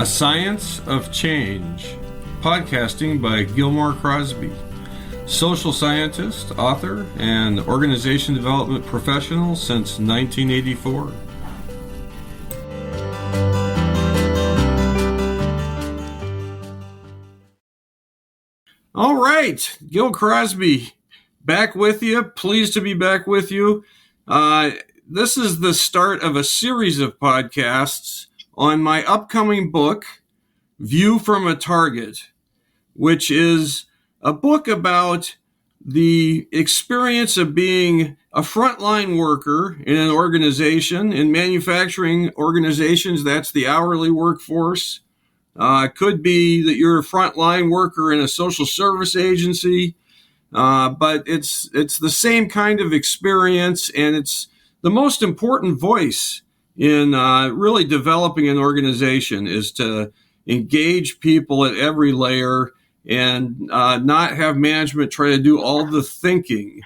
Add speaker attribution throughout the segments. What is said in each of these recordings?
Speaker 1: A Science of Change, podcasting by Gil Crosby, social scientist, author, and organization development professional since 1984. All right, Gil Crosby, back with you. Pleased to be back with you. This is the start of a series of podcasts on my upcoming book, View from a Target, which is a book about the experience of being a frontline worker in an organization. In manufacturing organizations, that's the hourly workforce. It could be that you're a frontline worker in a social service agency, but it's the same kind of experience, and it's the most important voice in really developing an organization is to engage people at every layer and not have management try to do all the thinking,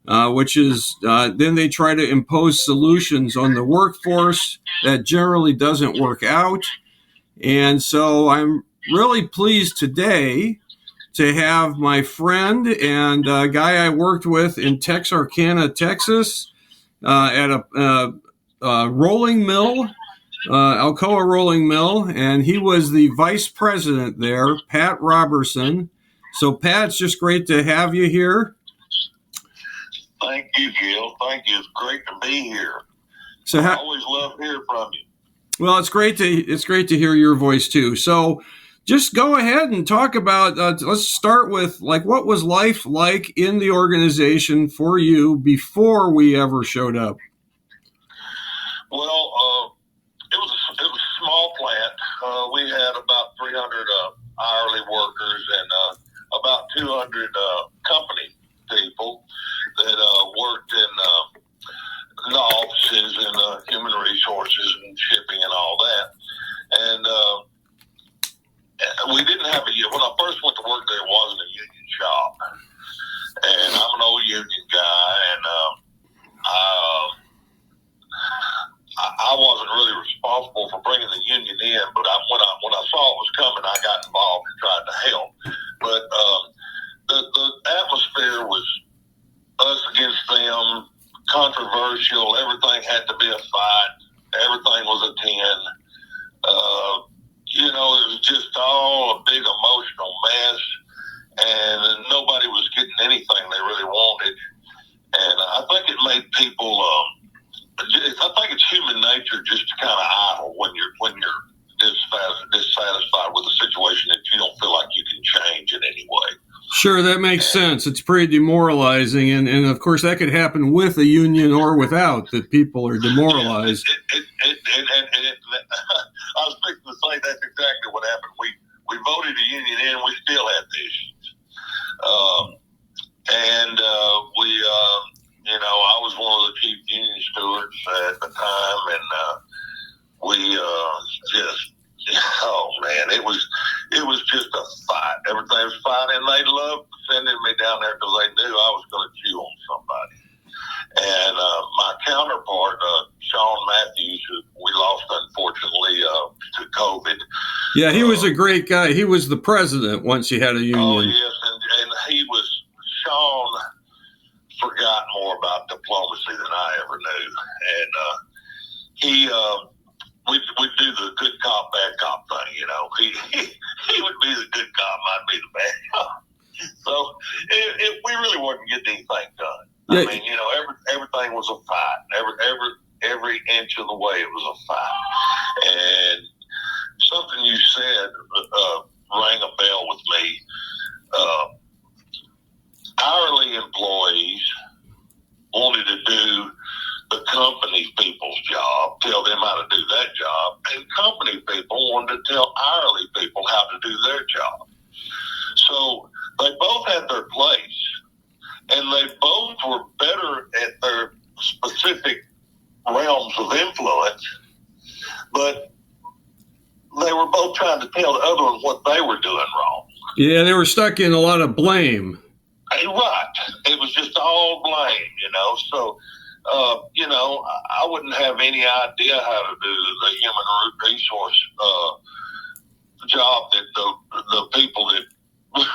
Speaker 1: which is then they try to impose solutions on the workforce that generally doesn't work out. And so I'm really pleased today to have my friend and a guy I worked with in Texarkana, Texas, at a rolling mill, Alcoa rolling mill, and he was the vice president there, Pat Roberson. So, Pat, it's just great to have you here.
Speaker 2: Thank you, Gil. Thank you. It's great to be here.
Speaker 1: So,
Speaker 2: I always love hearing from you.
Speaker 1: Well, it's great to hear your voice too. So, just go ahead and talk about. Let's start with what was life like in the organization for you before we ever showed up.
Speaker 2: Well, it was a small plant. We had about 300 hourly workers and about 200 company people that worked in the offices and human resources and shipping and all that. And we didn't have when I first went to work there, it wasn't a union shop. And I'm an old union guy, and I wasn't really responsible for bringing the union in, but when I saw it was coming, I got involved and tried to help. But the atmosphere was us against them, controversial. Everything had to be a fight. Everything was a 10. It was just all a big emotional mess, and nobody was getting anything they really wanted. And I think it made people. I think it's human nature just to kind of idle when you're dissatisfied with a situation that you don't feel like you can change in any way.
Speaker 1: Sure, that makes sense. It's pretty demoralizing, and of course that could happen with a union or without, that people are demoralized.
Speaker 2: I was fixing to say that's exactly what happened. We voted a union in, we still had the issues. I was one of the chief union stewards at the time, and it was just a fight. Everything was fighting, and they loved sending me down there because they knew I was going to chew on somebody. And my counterpart, Sean Matthews, who we lost unfortunately to COVID.
Speaker 1: Yeah, he was a great guy. He was the president once he had a union.
Speaker 2: Oh yes, and Sean forgot more about diplomacy than I ever knew, and we'd do the good cop, bad cop thing. He would be the good cop, I'd be the bad cop. So we really wasn't getting anything done.
Speaker 1: Yeah.
Speaker 2: I mean, everything was a fight. Every inch of the way it was a fight. And something you said rang a bell with me. Hourly employees wanted to do the company people's job, tell them how to do that job, and company people wanted to tell hourly people how to do their job. So they both had their place, and they both were better at their specific realms of influence, but they were both trying to tell the other one what they were doing wrong.
Speaker 1: Yeah, they were stuck in a lot of blame.
Speaker 2: Right. It was just all blame, So, I wouldn't have any idea how to do the human resource job that the people that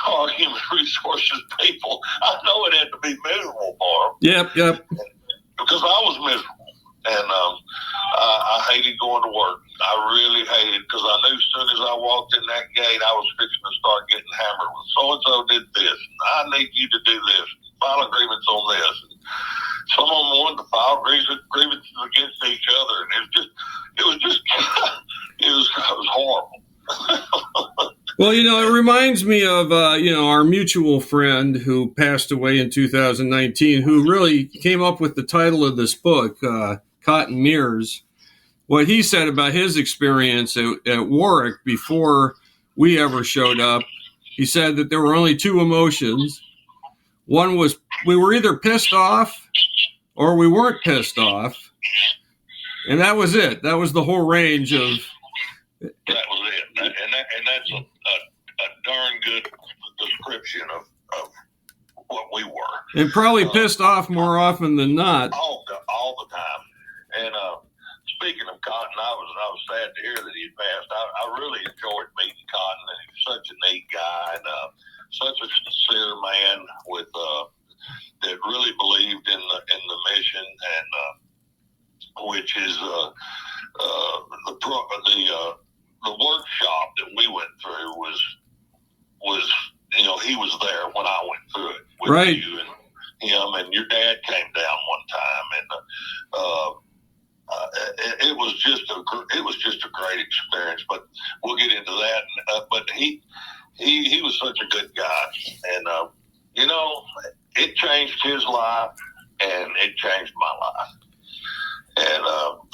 Speaker 2: are human resources people, I know it had to be miserable for them.
Speaker 1: Yep.
Speaker 2: Because I was miserable, and I hated going to work. I really hated, because I knew as soon as I walked in that gate, I was fixing to start getting hammered with so-and-so did this. I need you to do this. File agreements on this. Some of them wanted to file grievances against each other, and it was horrible.
Speaker 1: Well, it reminds me of, our mutual friend who passed away in 2019, who really came up with the title of this book, Cotton Mirrors. What he said about his experience at Warrick before we ever showed up, he said that there were only two emotions. One was we were either pissed off or we weren't pissed off. And that was it. That was the whole range of...
Speaker 2: That was it. And that's a darn good description of what we were.
Speaker 1: And probably pissed off more often than not.
Speaker 2: All the time. And speaking of Cotton, I was sad to hear that he passed. I really enjoyed meeting Cotton, and he was such a neat guy and such a sincere man with that really believed in the mission, and which is the workshop that we went through was he was there when I went through it with
Speaker 1: right.
Speaker 2: you and him, and your dad came down one time, and it was just a great experience. But we'll get into that. But he was such a good guy, and it changed his life, and it changed my life. And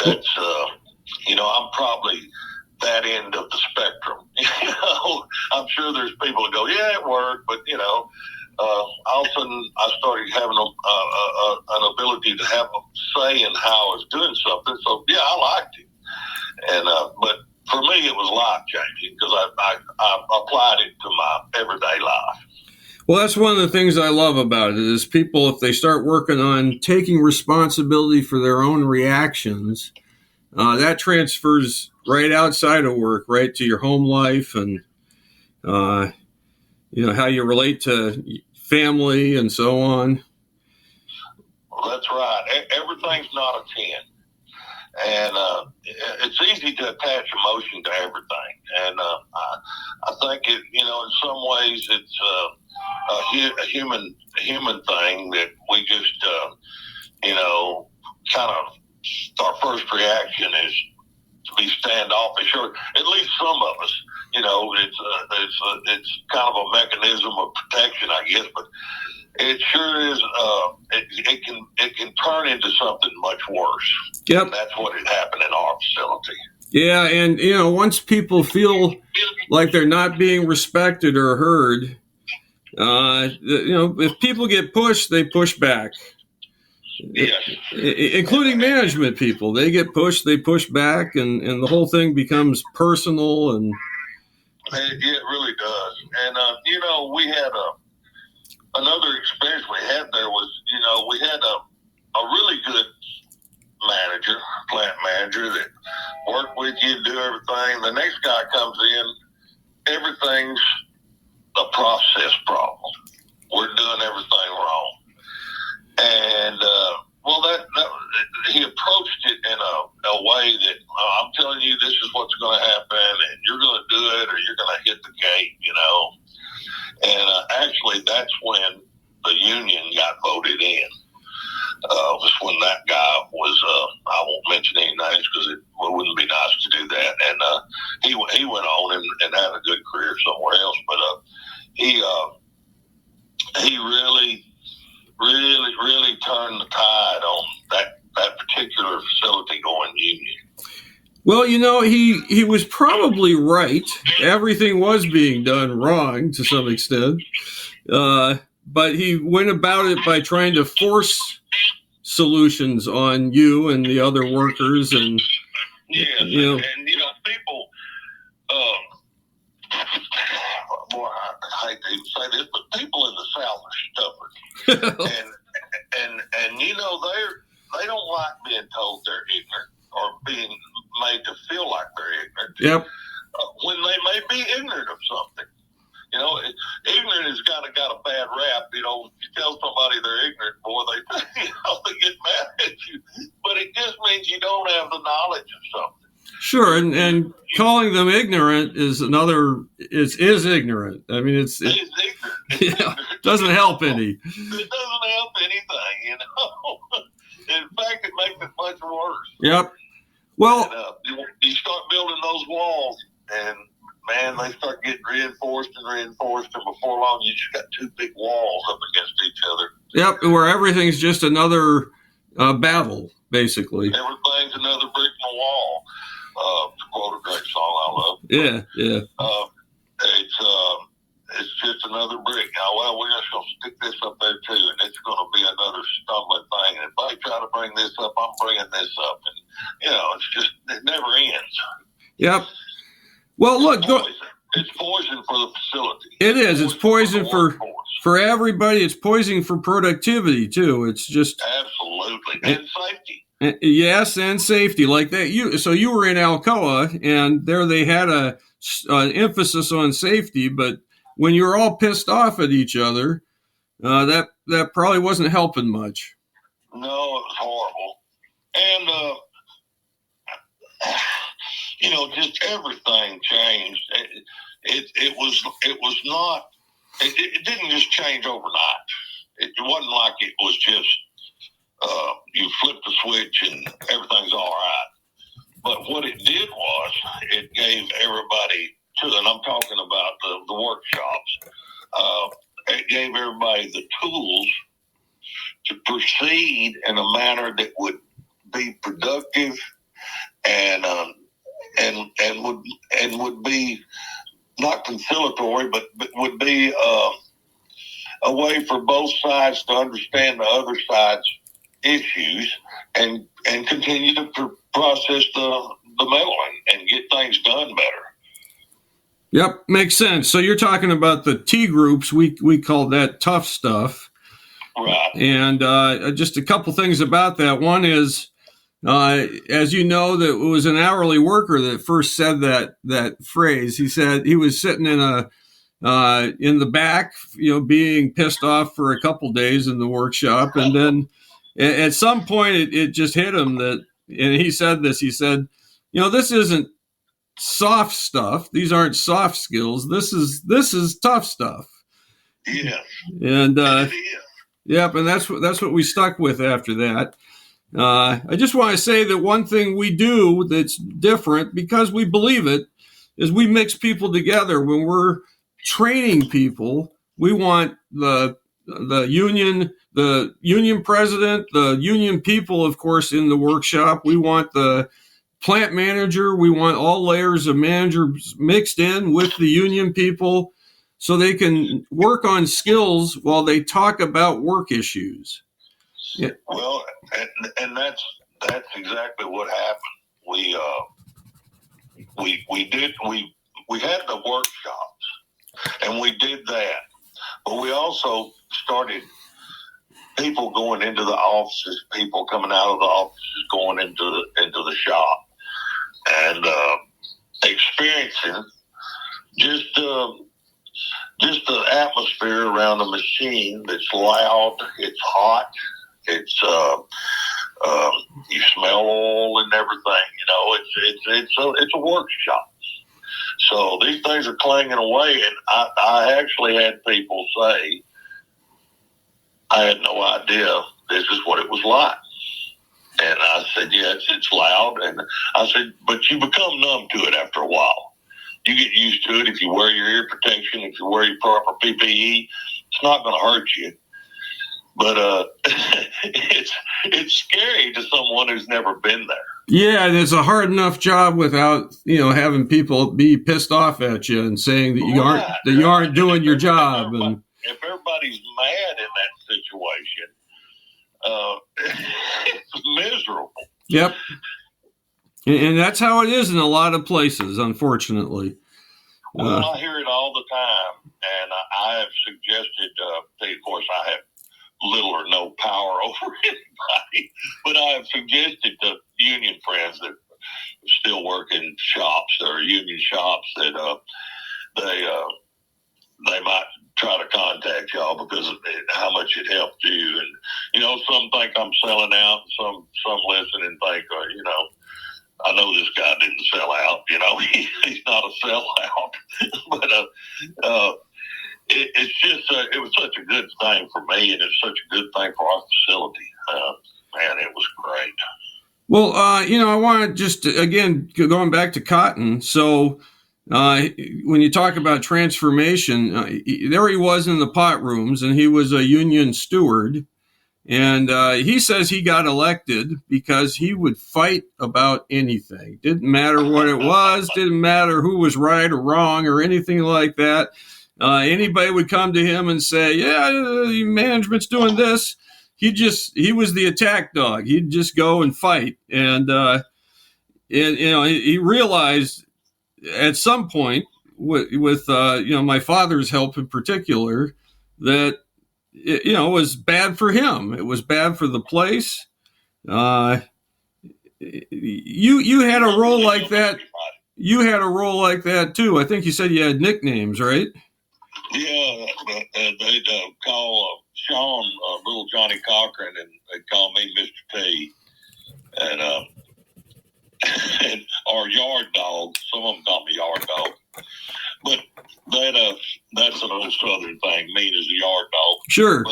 Speaker 2: that's I'm probably that end of the spectrum. I'm sure there's people that go, yeah, it worked, but all of a sudden I started having an ability to have a say in how I was doing something. So yeah, I liked it, and but for me it was life changing because I applied it to my everyday life.
Speaker 1: Well, that's one of the things I love about it is people, if they start working on taking responsibility for their own reactions, that transfers right outside of work, right to your home life and, how you relate to family and so on.
Speaker 2: Well, that's right. Everything's not a 10. And it's easy to attach emotion to everything. And I think it, in some ways it's a human thing that we just, kind of, our first reaction is to be standoffish, or at least some of us. It's kind of a mechanism of protection, I guess, but it sure is. It can turn into something much worse.
Speaker 1: Yep,
Speaker 2: and that's what had happened in our facility.
Speaker 1: Yeah, and once people feel like they're not being respected or heard, if people get pushed, they push back.
Speaker 2: Yes.
Speaker 1: Including management people. They get pushed, they push back, and the whole thing becomes personal. And
Speaker 2: it really does. And, we had another experience we had there was, we had a really good plant manager that worked with you, do everything. The next guy comes in, everything's a process problem. We're doing everything wrong. And, he approached it in a way that I'm telling you, this is what's going to happen, and you're going to do it, or you're going to hit the gate, And actually, that's when the union got voted in. Was when that guy was. I won't mention any names because it wouldn't be nice to do that. And he went on and had a good career somewhere else. But he really turned the tide on that particular facility going union.
Speaker 1: Well, he was probably right. Everything was being done wrong to some extent. But he went about it by trying to force solutions on you and the other workers. And,
Speaker 2: yes, and people, boy, I hate to even say this, but people in the South are stubborn. and they don't like being told they're ignorant or being made to feel like they're ignorant.
Speaker 1: Yep.
Speaker 2: When they may be you tell somebody they're ignorant, boy, they get mad at you. But it just means you don't have the knowledge of something.
Speaker 1: Sure, and calling them ignorant is ignorant. I mean, it's
Speaker 2: ignorant.
Speaker 1: Yeah, doesn't help any.
Speaker 2: It doesn't help anything, you know. In fact, it makes it much worse.
Speaker 1: Yep. Well,
Speaker 2: and, you start building those walls, and man, they start getting reinforced, and before long, you just got two big walls up against each other.
Speaker 1: Yep, where everything's just another battle, basically.
Speaker 2: Everything's another brick in the wall. To quote a great song I love.
Speaker 1: Yeah.
Speaker 2: It's just another brick. Now, well, we're just going to stick this up there too, and it's going to be another stumbling thing. And if I try to bring this up, I'm bringing this up, and you know, it never ends.
Speaker 1: Yep. Well, look,
Speaker 2: it's poison for the facility.
Speaker 1: It is. It's poison for everybody. It's poison for productivity too. It's just
Speaker 2: absolutely and safety.
Speaker 1: Yes, and safety like that. So you were in Alcoa, and there they had an emphasis on safety, but when you were all pissed off at each other, that probably wasn't helping much.
Speaker 2: No, it was horrible, and you know, just everything changed. It was not. It didn't just change overnight. It wasn't like it was just you flip the switch and everything's all right. But what it did was it gave everybody, and I'm talking about the workshops, it gave everybody the tools to proceed in a manner that would be productive and would be not conciliatory, but would be a way for both sides to understand the other side's issues and continue to process the mail and get things done better.
Speaker 1: Yep, makes sense. So you're talking about the T groups. We call that tough stuff.
Speaker 2: Right.
Speaker 1: And just a couple things about that. One is, as you know, that it was an hourly worker that first said that phrase. He said he was sitting in the back, you know, being pissed off for a couple days in the workshop, and then at some point it just hit him that, and he said this. He said, you know, this isn't soft stuff. These aren't soft skills. This is tough stuff.
Speaker 2: Yeah.
Speaker 1: And yep, and that's what we stuck with after that. I just want to say that one thing we do that's different, because we believe it, is we mix people together. When we're training people, we want the union president, the union people, of course, in the workshop. We want the plant manager. We want all layers of managers mixed in with the union people so they can work on skills while they talk about work issues. Yeah.
Speaker 2: Well, and that's exactly what happened. We had the workshops, and we did that, but we also started people going into the offices, people coming out of the offices, going into the shop, and experiencing just the atmosphere around the machine that's loud, it's hot, it's you smell oil and everything. You know, it's a workshop. So these things are clanging away, and I actually had people say, I had no idea this is what it was like. And I said, yes, it's loud. And I said, but you become numb to it after a while. You get used to it. If you wear your ear protection, if you wear your proper PPE, it's not going to hurt you. But it's scary to someone who's never been there.
Speaker 1: Yeah, and it's a hard enough job without, you know, having people be pissed off at you and saying that you aren't doing your job. And
Speaker 2: if everybody's mad in that situation, it's miserable.
Speaker 1: Yep. And that's how it is in a lot of places, unfortunately.
Speaker 2: Well, I hear it all the time, and I have suggested, of course, I have little or no power over anybody, but I have suggested to union friends that still work in shops or union shops that they might try to contact y'all because of how much it helped you. And, some think I'm selling out, and some listen and think, I know this guy didn't sell out. He's not a sellout. But it's just, it was such a good thing for me, and it's such a good thing for our facility. Man, it was great.
Speaker 1: Well, I want to just, again, going back to cotton. So when you talk about transformation, there he was in the pot rooms, and he was a union steward. And he says he got elected because he would fight about anything. Didn't matter what it was, didn't matter who was right or wrong or anything like that. Anybody would come to him and say, yeah, management's doing this. He was the attack dog. He'd just go and fight. And he realized at some point with my father's help in particular, that it was bad for him. It was bad for the place. You had a role like that. You had a role like that too. I think you said you had nicknames, right?
Speaker 2: Yeah, they'd call Sean Little Johnny Cochran, and they'd call me Mr. T. And or Yard Dog. Some of them call me Yard Dog. But that's an old Southern thing. Mean as a yard dog.
Speaker 1: Sure.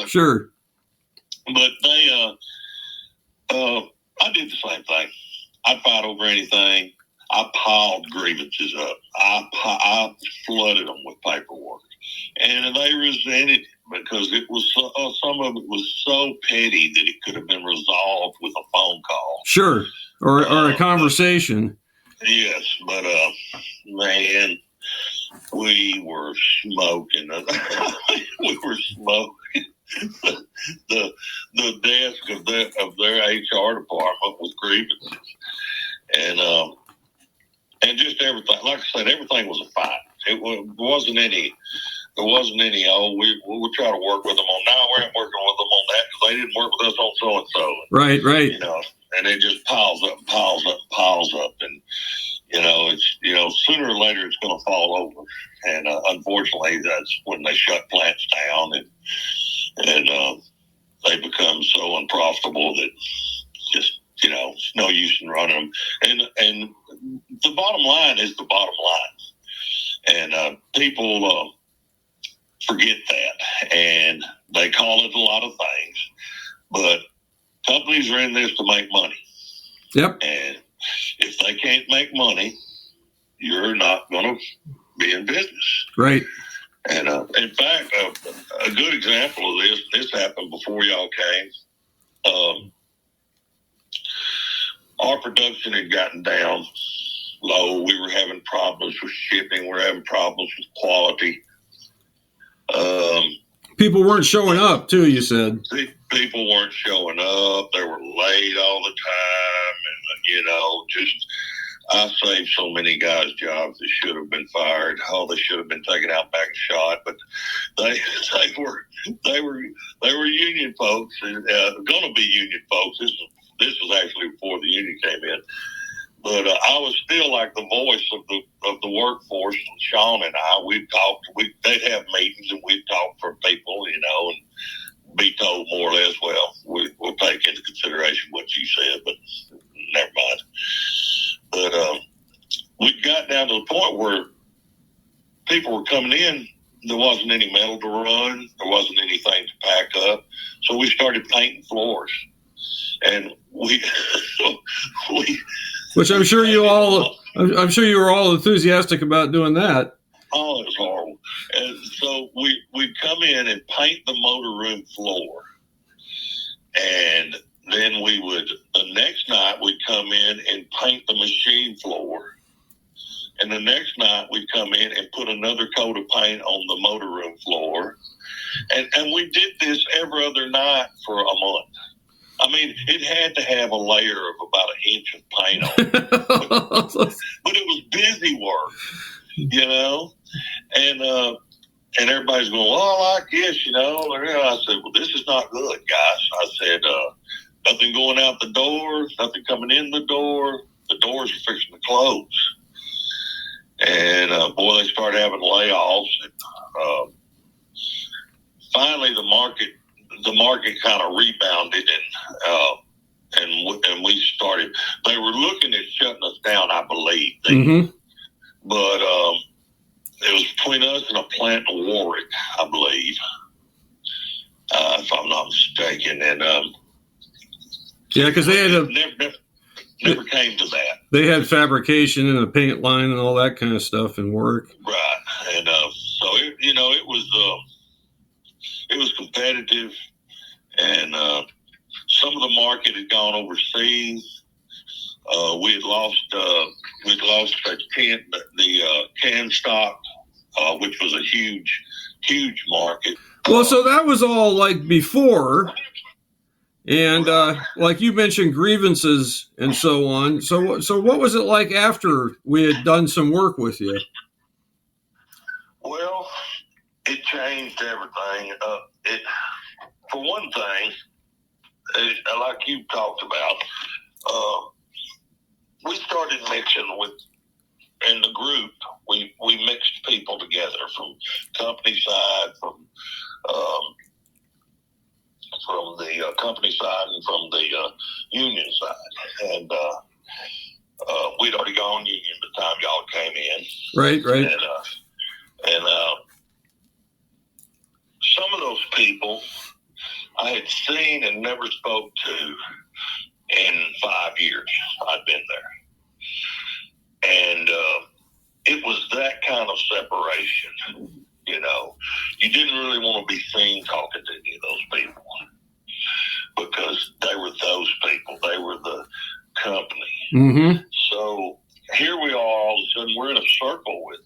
Speaker 2: But they, I did the same thing. I'd fight over anything. I piled grievances up. I flooded them with paperwork, and they resented it because it was some of it was so petty that it could have been resolved with a phone call.
Speaker 1: Sure, or a conversation.
Speaker 2: Yes, but man. We were smoking. We were smoking the desk of their HR department with grievances, and just everything. Like I said, everything was a fight. There wasn't any. Oh, we'll try to work with them on. Now we ain't working with them on that because they didn't work with us on so and so.
Speaker 1: Right.
Speaker 2: And it just piles up, and. It's sooner or later it's going to fall over, and unfortunately, that's when they shut plants down, and they become so unprofitable that just it's no use in running them. And the bottom line is the bottom line, and people forget that, and they call it a lot of things, but companies are in this to make money.
Speaker 1: Yep.
Speaker 2: And if they can't make money, you're not going to be in business.
Speaker 1: Right.
Speaker 2: And in fact, a good example of this happened before y'all came. Our production had gotten down low. We were having problems with shipping. We were having problems with quality.
Speaker 1: People weren't showing up, too, you said.
Speaker 2: People weren't showing up. They were late all the time. And, I saved so many guys' jobs that should have been fired. Oh, they should have been taken out back and shot. But they were union folks, and going to be union folks. This was actually before the union came in. But I was still like the voice of the workforce. And Sean and I, we'd talk. They'd have meetings, and we'd talk for people, and be told more or less, well, we'll take into consideration what you said, but never mind. But we got down to the point where people were coming in. There wasn't any metal to run. There wasn't anything to pack up. So we started painting floors, and we
Speaker 1: which I'm sure you were all enthusiastic about doing that.
Speaker 2: Oh, it was horrible. And so we'd come in and paint the motor room floor. And then the next night we'd come in and paint the machine floor. And the next night we'd come in and put another coat of paint on the motor room floor. And we did this every other night for a month. I mean, it had to have a layer of about an inch of paint on it. But it was busy work, and everybody's going, well, I like this, And I said, well, this is not good, guys. I said, nothing going out the door, nothing coming in the door. The doors are fixing to close. And, boy, they started having layoffs. And, finally the market kind of rebounded, and we started. They were looking at shutting us down, I believe, but it was between us and a plant in Warrick, I believe, if I'm not mistaken. And
Speaker 1: yeah, because they had
Speaker 2: never came to that.
Speaker 1: They had fabrication and a paint line and all that kind of stuff in Warrick.
Speaker 2: Right, and so it was competitive, and some of the market had gone overseas. We had lost the can stock, which was a huge market.
Speaker 1: Well, so that was all like before, and like you mentioned, grievances and so on. So what was it like after we had done some work with you?
Speaker 2: Well, it changed everything. For one thing, like you talked about, we started mixing in the group. We mixed people together from company side, from the company side, and from the union side. And we'd already gone union by the time y'all came in.
Speaker 1: Right.
Speaker 2: And some of those people I had seen and never spoke to in 5 years I'd been there. And it was that kind of separation, You didn't really want to be seen talking to any of those people because they were those people. They were the company.
Speaker 1: Mm-hmm.
Speaker 2: So here we are, all of a sudden we're in a circle with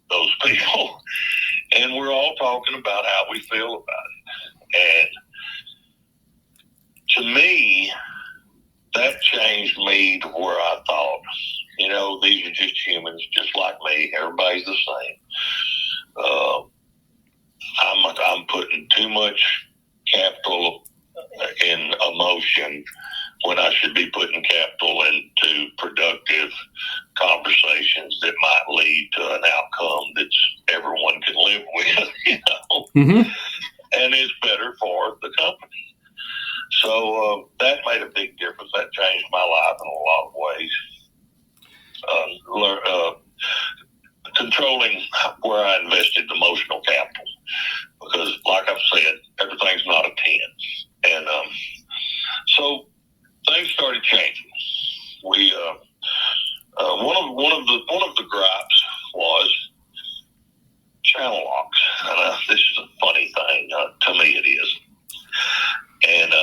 Speaker 2: those people, and we're all talking about how we feel about it. And to me, that changed me to where I thought, these are just humans, just like me. Everybody's the same. I'm putting too much capital in emotion when I should be putting capital into productive conversations that might lead to an outcome that everyone can live with,
Speaker 1: Mm-hmm.
Speaker 2: and is better for the company. So that made a big difference. That changed my life in a lot of ways. Controlling where I invested emotional capital, because, like I've said, everything's not a 10, and so things started changing. We one of the gripes was channel locks, and this is a funny thing to me. It is, and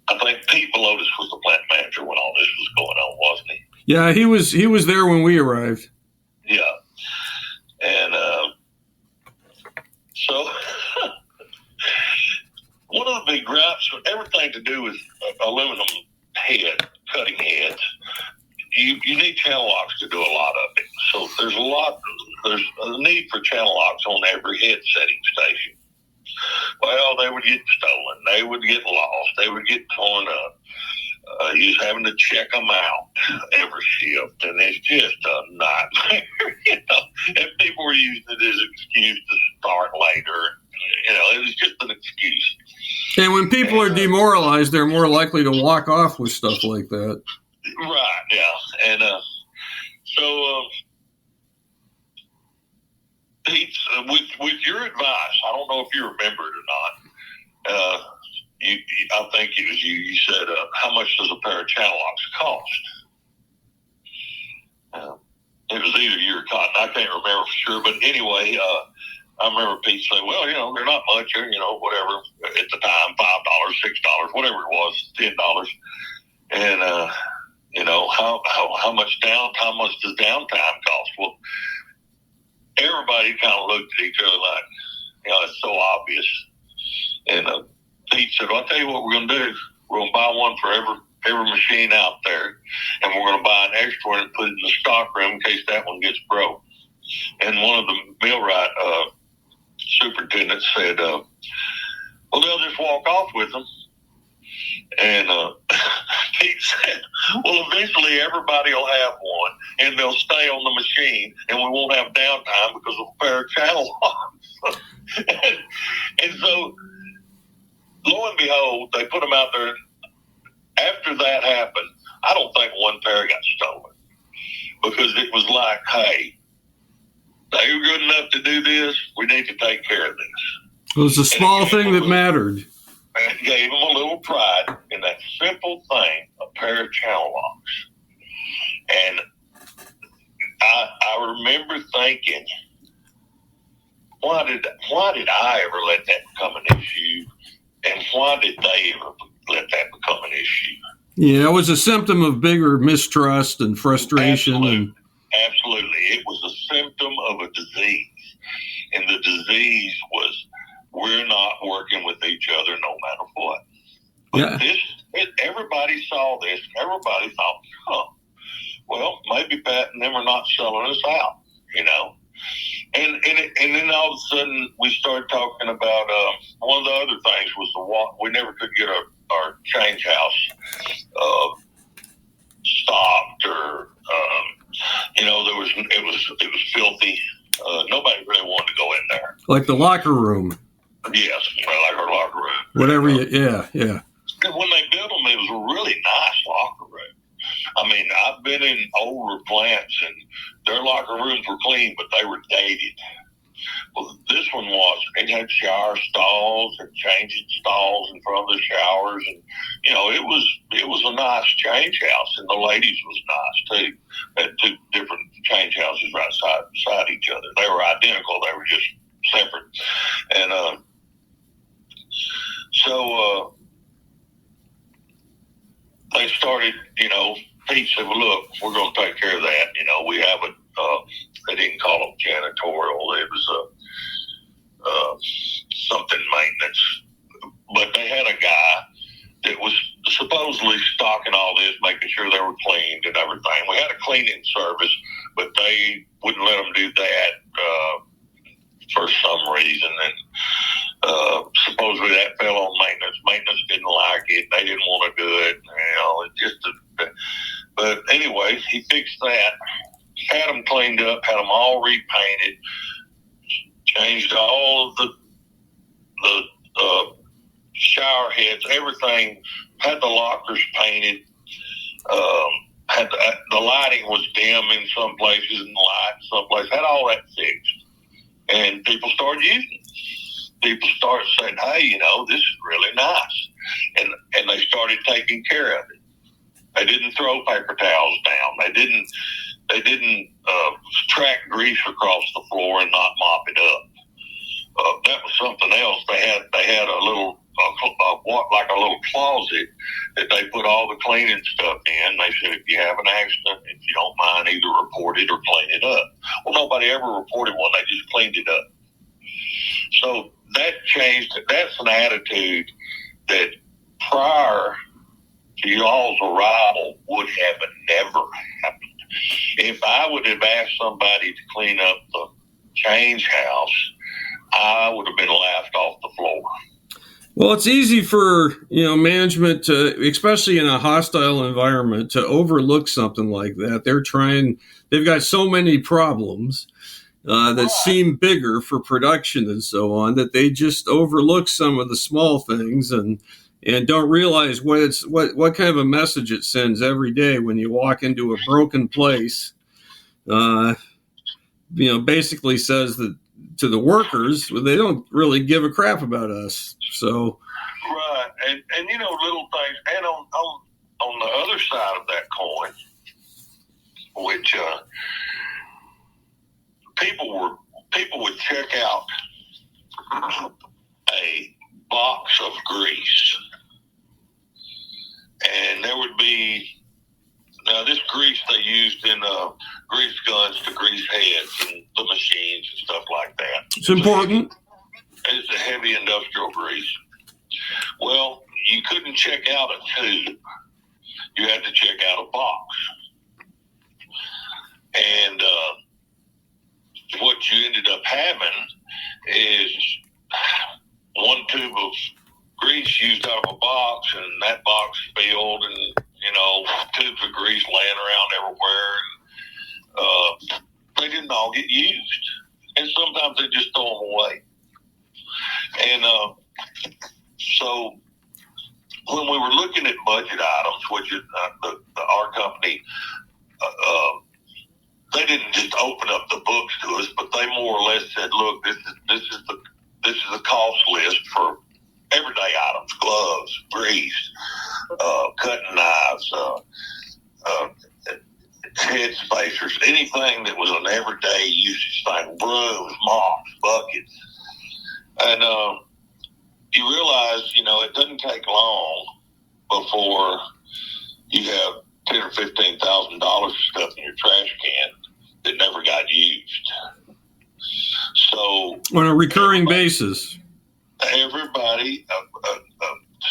Speaker 2: I think Pete Melotis was the plant manager when all this was going on, wasn't he?
Speaker 1: Yeah, he was there when we arrived.
Speaker 2: Yeah, and so one of the big gripes with everything to do with aluminum cutting heads, you need channel locks to do a lot of it. So there's a need for channel locks on every head setting station. Well, they would get stolen. They would get lost. They would get torn up. You was having to check them out every shift, and it's just a nightmare, And people were using it as an excuse to start later. It was just an excuse.
Speaker 1: And when people are demoralized, they're more likely to walk off with stuff like that.
Speaker 2: Right, yeah. And so Pete, with your advice, I don't know if you remember it or not, I think it was you said, how much does a pair of channel locks cost? It was either you or Cotton. I can't remember for sure. But anyway, I remember Pete saying, well, they're not much, whatever, at the time, $5, $6, whatever it was, $10. And, how much does downtime cost? Well, everybody kind of looked at each other like, it's so obvious. And Pete said, well, I'll tell you what we're going to do. We're going to buy one for every machine out there, and we're going to buy an extra one and put it in the stock room in case that one gets broke. And one of the millwright superintendents said, well, they'll just walk off with them. And Pete said, well, eventually everybody will have one, and they'll stay on the machine, and we won't have downtime because of a pair of channel locks. and so, lo and behold, they put them out there. After that happened, I don't think one pair got stolen because it was like, hey, they were good enough to do this. We need to take care of this.
Speaker 1: It was a small thing that mattered.
Speaker 2: And it gave them a little pride in that simple thing, a pair of channel locks. And I remember thinking, why did I ever let that become an issue? And why did they ever let that become an issue?
Speaker 1: Yeah, it was a symptom of bigger mistrust and frustration.
Speaker 2: Absolutely. It was a symptom of a disease. And the disease was, we're not working with each other no matter what. But everybody saw this. Everybody thought, well, maybe Pat and them are not selling us out, you know. And then all of a sudden we started talking about one of the other things was we never could get our change house stocked, or it was filthy. Nobody really wanted to go in there.
Speaker 1: Like the locker room.
Speaker 2: Yes, like our locker room.
Speaker 1: Whatever. Yeah.
Speaker 2: And when they built them, it was a really nice locker room. I mean, I've been in older plants and their locker rooms were clean, but they were dated. Well, this one was. It had shower stalls and changing stalls in front of the showers, and it was a nice change house, and the ladies was nice too. They had two different change houses right beside each other. They were identical. They were just separate, and so they started. Pete said, "Well, look, we're going to take care of that. We have a." They didn't call them janitorial. It was something maintenance. But they had a guy that was supposedly stocking all this, making sure they were cleaned and everything. We had a cleaning service, but they wouldn't let them do that for some reason. And supposedly that fell on maintenance. Maintenance didn't like it. They didn't want to do it. But anyway, he fixed that. Had them cleaned up, had them all repainted, changed all of the shower heads, everything, had the lockers painted, had the lighting was dim in some places and light in some places, had all that fixed. And people started using it. People started saying, hey, this is really nice. And they started taking care of it. They didn't throw paper towels down. They didn't track grease across the floor and not mop it up. That was something else. They had a little like a little closet that they put all the cleaning stuff in. They said, if you have an accident, if you don't mind, either report it or clean it up. Well, nobody ever reported one. They just cleaned it up. So that changed. That's an attitude that prior to y'all's arrival would have never happened. If I would have asked somebody to clean up the change house, I would have been laughed off the floor.
Speaker 1: Well, it's easy for management to, especially in a hostile environment, to overlook something like that. They've got so many problems that seem bigger for production and so on, that they just overlook some of the small things and don't realize what kind of a message it sends every day when you walk into a broken place. Basically says that to the workers, they don't really give a crap about us. So
Speaker 2: right, and little things, and on the other side of that coin, which people would check out a box of grease. And there would be, now this grease they used in grease guns to grease heads and the machines and stuff like that.
Speaker 1: It's important.
Speaker 2: It's a heavy industrial grease. Well, you couldn't check out a tube. You had to check out a box. And what you ended up having is one tube of grease used out of a box, and that box spilled, and tubes of grease laying around everywhere. And they didn't all get used, and sometimes they just throw them away. And so when we were looking at budget items, which is our company, they didn't just open up the books to us, but they more or less said, "Look, this is the cost list for everyday items: gloves, grease, cutting knives, head spacers, anything that was an everyday usage thing, brooms, mops, buckets." And you realize, it doesn't take long before you have $10,000 or $15,000 stuff in your trash can that never got used. So
Speaker 1: on a recurring basis,
Speaker 2: everybody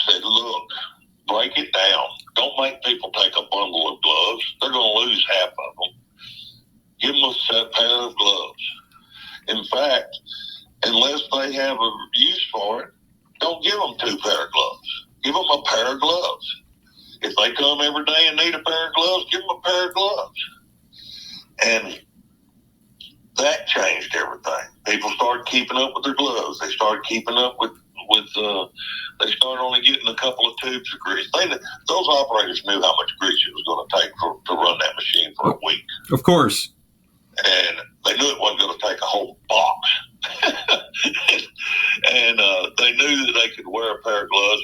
Speaker 2: said, "Look, break it down. Don't make people take a bundle of gloves. They're going to lose half of them. Give them a set pair of gloves. In fact, unless they have a use for it, don't give them 2 pair of gloves. Give them a pair of gloves. If they come every day and need a pair of gloves, give them a pair of gloves." And that changed everything. People started keeping up with their gloves. They started keeping up with they started only getting a couple of tubes of grease. Those operators knew how much grease it was going to take to run that machine for a week.
Speaker 1: Of course.
Speaker 2: And they knew it wasn't going to take a whole box. And they knew that they could wear a pair of gloves.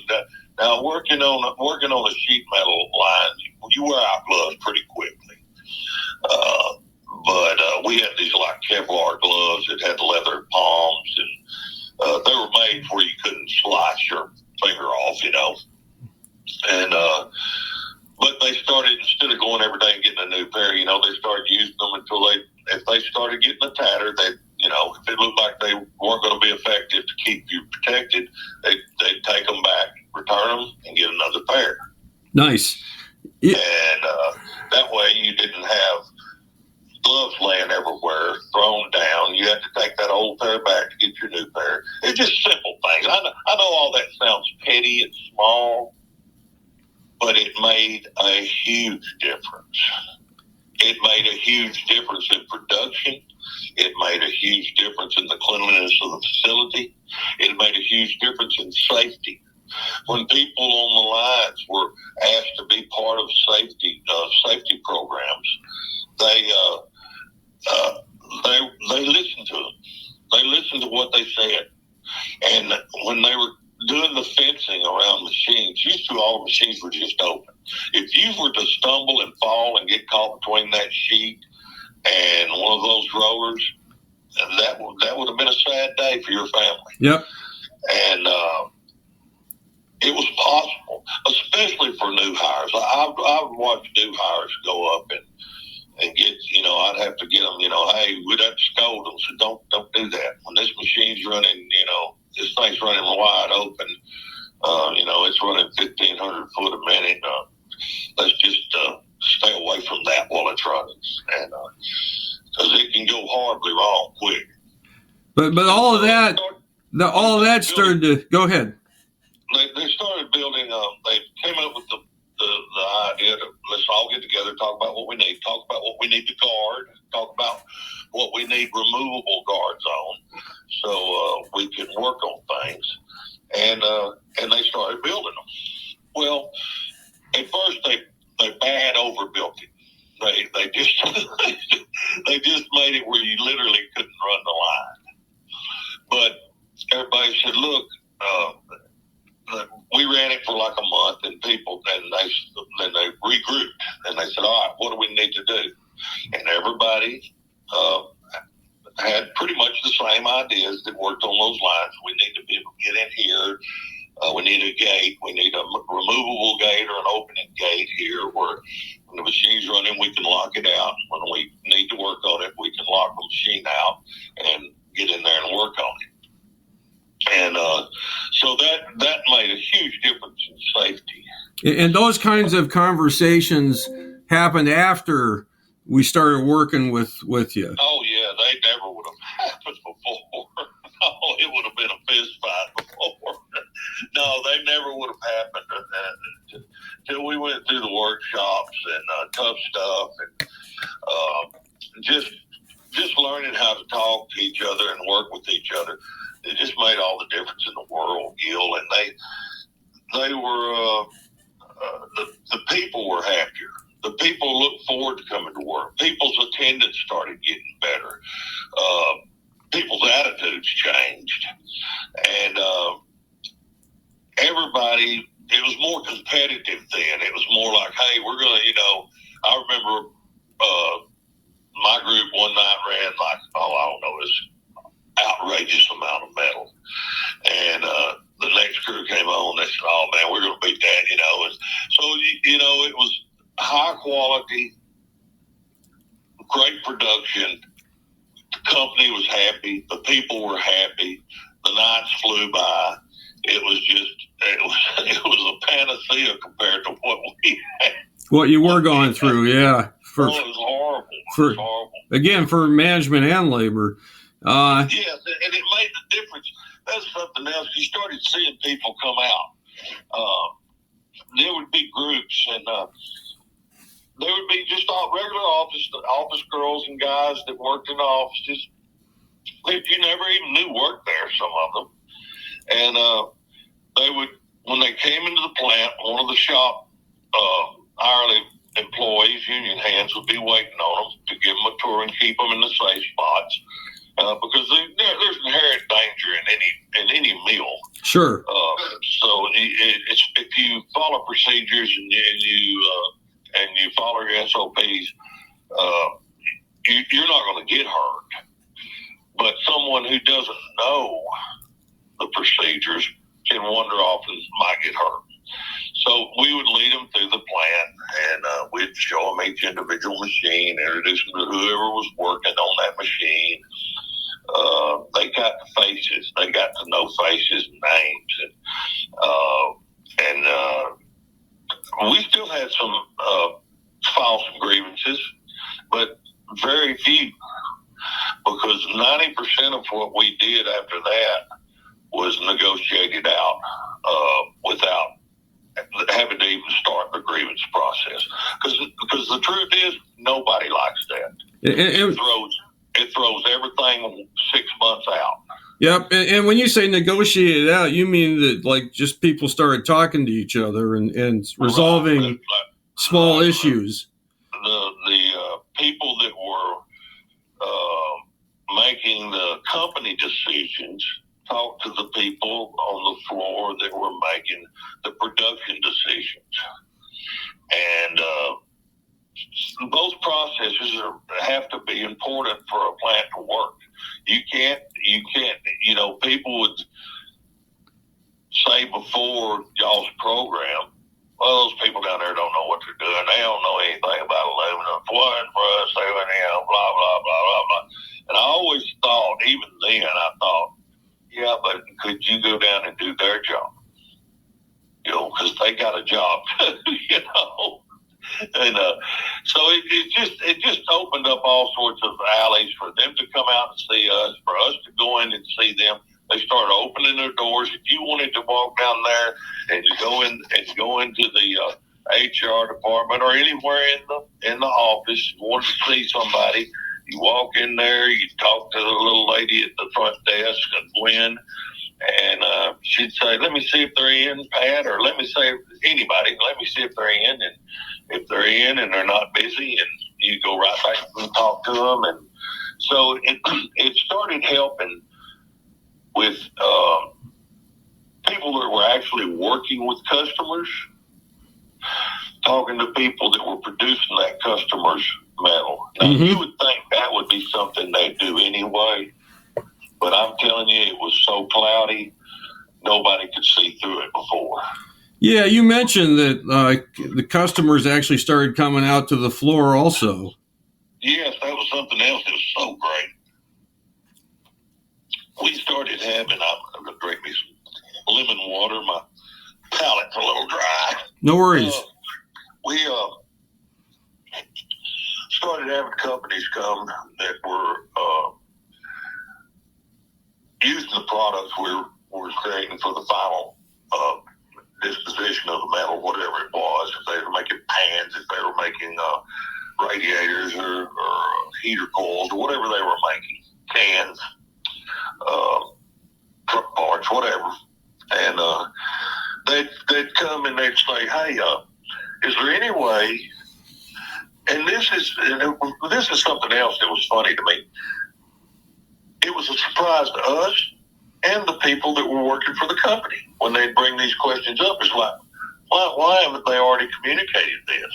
Speaker 2: Now, working on a sheet metal line, you wear out gloves pretty quickly. But we had these like Kevlar gloves that had leather palms, and they were made where you couldn't slice your finger off, And but they started, instead of going every day and getting a new pair, they started using them until if they started getting a tatter, if it looked like they weren't going to be effective to keep you protected, they'd take them back, return them, and get another pair.
Speaker 1: Nice.
Speaker 2: Yeah. And that way you didn't have gloves laying everywhere, thrown down. You had to take that old pair back to get your new pair. It's just simple things. I know all that sounds petty and small, but it made a huge difference. It made a huge difference in production. It made a huge difference in the cleanliness of the facility. It made a huge difference in safety. When people on the lines were asked to be part of safety programs, they listened to them. They listened to what they said. And when they were doing the fencing around machines, used to all the machines were just open. If you were to stumble and fall and get caught between that sheet and one of those rollers, that would have been a sad day for your family.
Speaker 1: Yep. And
Speaker 2: it was possible, especially for new hires. I've watched new hires go up and get, I'd have to get them, hey, we'd have to scold them. So don't do that. When this machine's running, this thing's running wide open, it's running 1,500 foot a minute. Let's just stay away from that while it's running. And because it can go horribly wrong quick.
Speaker 1: But all of that started to go ahead.
Speaker 2: They started building. They came up with the idea to let's all get together, talk about what we need, talk about what we need to guard, talk about what we need removable guards on, so we can work on things. And they started building them. Well, at first they bad overbuilt it. They just they just made it where you literally couldn't run the line. But everybody said, look, we ran it for like a month, and then they regrouped, and they said, all right, what do we need to do? And everybody had pretty much the same ideas that worked on those lines. We need to be able to get in here. We need a gate. We need a removable gate or an opening gate here where when the machine's running, we can lock it out. When we need to work on it, we can lock the machine out and get in there and work on it. And so that made a huge difference in safety.
Speaker 1: And those kinds of conversations happened after we started working with you.
Speaker 2: Oh, yeah, they never would have happened before. No, it would have been a fist fight before. No, they never would have happened until we went through the workshops and tough stuff and just learning how to talk to each other and work with each other. it just made all the difference in the world, Gil. And they were the people were happier. The people looked forward to coming to work. People's attendance started getting better. People's attitudes changed, and everybody. It was more competitive then. It was more like, hey, we're gonna, I remember my group one night ran like, I don't know, this outrageous amount of metal, and the next crew came on. They said, "Oh man, we're gonna beat that," And so it was high quality, great production. The company was happy. The people were happy. The nights flew by. It was a panacea compared to what we had.
Speaker 1: What you were going through, yeah.
Speaker 2: It was horrible. It was horrible.
Speaker 1: Again, for management and labor.
Speaker 2: Yes, and it made the difference. That's something else. You started seeing people come out. There would be groups, and there would be just regular office girls and guys that worked in the offices that you never even knew worked there, some of them. And they would, when they came into the plant, one of the shop hourly employees, union hands, would be waiting on them to give them a tour and keep them in the safe spots, because there's inherent danger in any meal.
Speaker 1: Sure.
Speaker 2: So if you follow procedures and you follow your SOPs, you're not going to get hurt. But someone who doesn't know the procedures can wander off and might get hurt. So we would lead them through the plant, and we'd show them each individual machine, introduce them to whoever was working on that machine. They got the faces. They got to know faces and names. And we still had some file some grievances, but very few, because 90% of what we did after that was negotiated out without having to even start the grievance process. Because the truth is, nobody likes that. It throws everything 6 months out.
Speaker 1: Yep, and when you say negotiate it out, you mean that like just people started talking to each other and resolving small issues.
Speaker 2: The people that were making the company decisions talked to the people on the floor that were making the production decisions, and those processes have to be important for a plant to work. You can't, people would say before y'all's program, well, those people down there don't know what they're doing. They don't know anything about aluminum. What for us, they went, blah, blah, blah, blah, blah. And I always thought, even then, yeah, but could you go down and do their job? Because they got a job too, And so it just opened up all sorts of alleys for them to come out and see us, for us to go in and see them. They started opening their doors. If you wanted to walk down there and go into the HR department or anywhere in the office, you wanted to see somebody, you walk in there, you talk to the little lady at the front desk, Gwen, and she'd say, "Let me see if they're in, Pat," or "Let me say anybody. Let me see if they're in." And if they're in and they're not busy, and you go right back and talk to them. And so it started helping with people that were actually working with customers, talking to people that were producing that customer's metal. Now, you would think that would be something they'd do anyway, but I'm telling you, it was so cloudy, nobody could see through it before.
Speaker 1: Yeah, you mentioned that the customers actually started coming out to the floor also.
Speaker 2: Yes, that was something else that was so great. We started having, I'm going to drink me some lemon water. My palate's a little dry.
Speaker 1: No worries.
Speaker 2: We started having companies come that were using the products we're creating for the final disposition of the metal, whatever it was. If they were making pans, if they were making radiators or heater coils or whatever they were making, cans. they'd come and they'd say, "Hey, is there any way?" And this is something else that was funny to me. It was a surprise to us and the people that were working for the company when they'd bring these questions up. It's like, why haven't they already communicated this?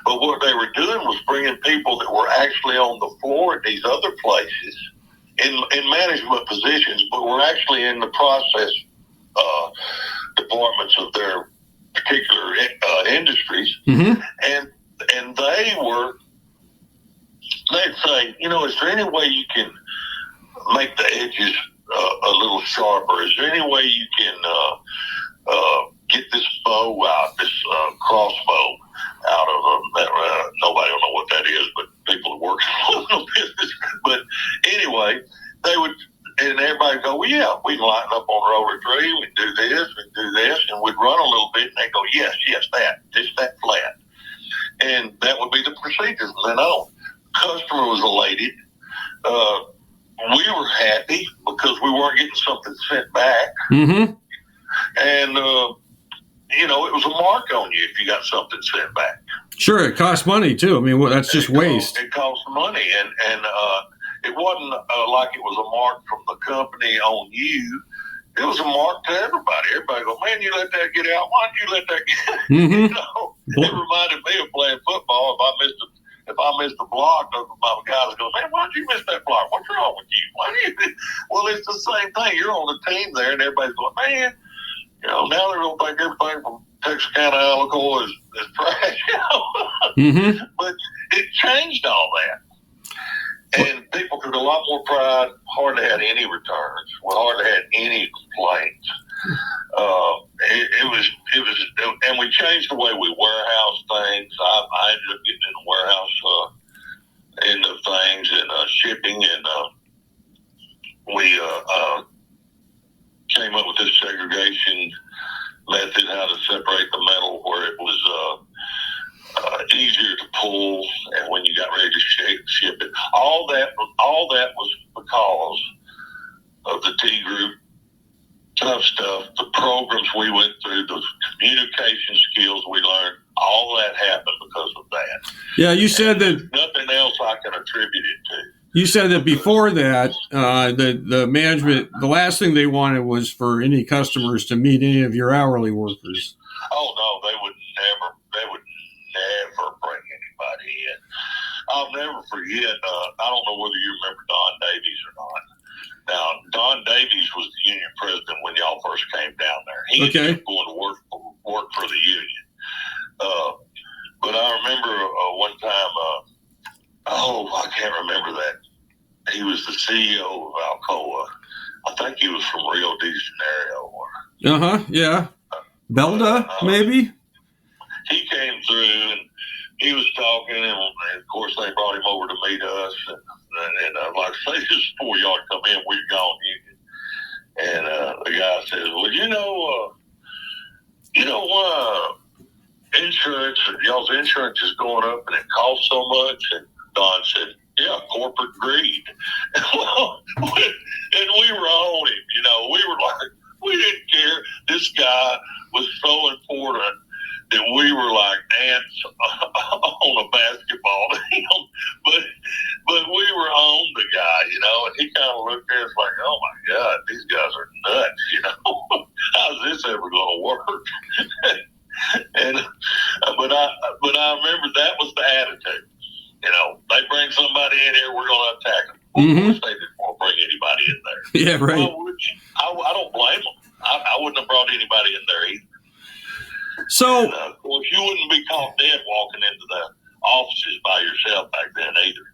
Speaker 2: But what they were doing was bringing people that were actually on the floor at these other places in management positions, but were actually in the process departments of their particular industries. Mm-hmm. And they'd say, is there any way you can make the edges a little sharper? Is there any way you can get this bow out, this crossbow out of that? Nobody will know what that is, but people that work in the business. But anyway, they would, and everybody would go, "Well, yeah, we can line up on roller tree, we can do this, and we'd run a little bit, and they'd go, yes, that flat. And that would be the procedure from then on. Customer was elated. We were happy because we weren't getting something sent back. Mm-hmm. And, it was a mark on you if you got something sent back.
Speaker 1: Sure, it costs money, too. I mean, that's just waste.
Speaker 2: It costs money, and it wasn't like it was a mark from the company on you. It was a mark to everybody. Everybody go, "Man, you let that get out. Why don't you let that get out?" Mm-hmm. It reminded me of playing football. If I missed a block, my guys go, "Man, why did you miss that block? What's wrong with you?" Well, it's the same thing. You're on the team there, and everybody's going, "Man, now they're going to think everything from Texarkana, Alcoa is trash." Mm-hmm. But it changed all that. And people took a lot more pride, hardly had any returns, hardly had any complaints. It was, and we changed the way we warehouse things. I ended up getting in the warehouse into things and shipping, and we came up with this segregation method, how to separate the metal where it was easier to pull, and when you got ready to ship it, all that was because of the T group, tough stuff, the programs we went through, the communication skills we learned. All that happened because of that.
Speaker 1: Yeah, you said that
Speaker 2: nothing else I can attribute it to.
Speaker 1: You said that before that, the management, the last thing they wanted was for any customers to meet any of your hourly workers.
Speaker 2: Oh no, they would never bring anybody in. I'll never forget, I don't know whether you remember Don Davies or not. Now, Don Davies was the union president when y'all first came down there. He was going to work for the union. But I remember one time, I can't remember that. He was the CEO of Alcoa. I think he was from Rio de Janeiro.
Speaker 1: Yeah. Belda, maybe?
Speaker 2: He came through and he was talking, and of course they brought him over to meet us. And like I say, just before y'all come in, we'd gone union. And the guy says, "Well, why insurance, y'all's insurance is going up and it costs so much?" And Don said, "Yeah, corporate greed." And we were on him, we were like, we didn't care. This guy was so important that we were like ants on a basketball team. But we were on the guy, and he kind of looked at us like, "Oh my God, these guys are nuts, how's this ever going to work?" But I remember that was the attitude. They bring somebody in here, we're going to attack them. Mm-hmm. Of course they didn't want to bring anybody in there.
Speaker 1: Yeah, right.
Speaker 2: Why would you? I don't blame them. I wouldn't have brought anybody in there either.
Speaker 1: So,
Speaker 2: of course, you wouldn't be caught dead walking into the offices by yourself back then either.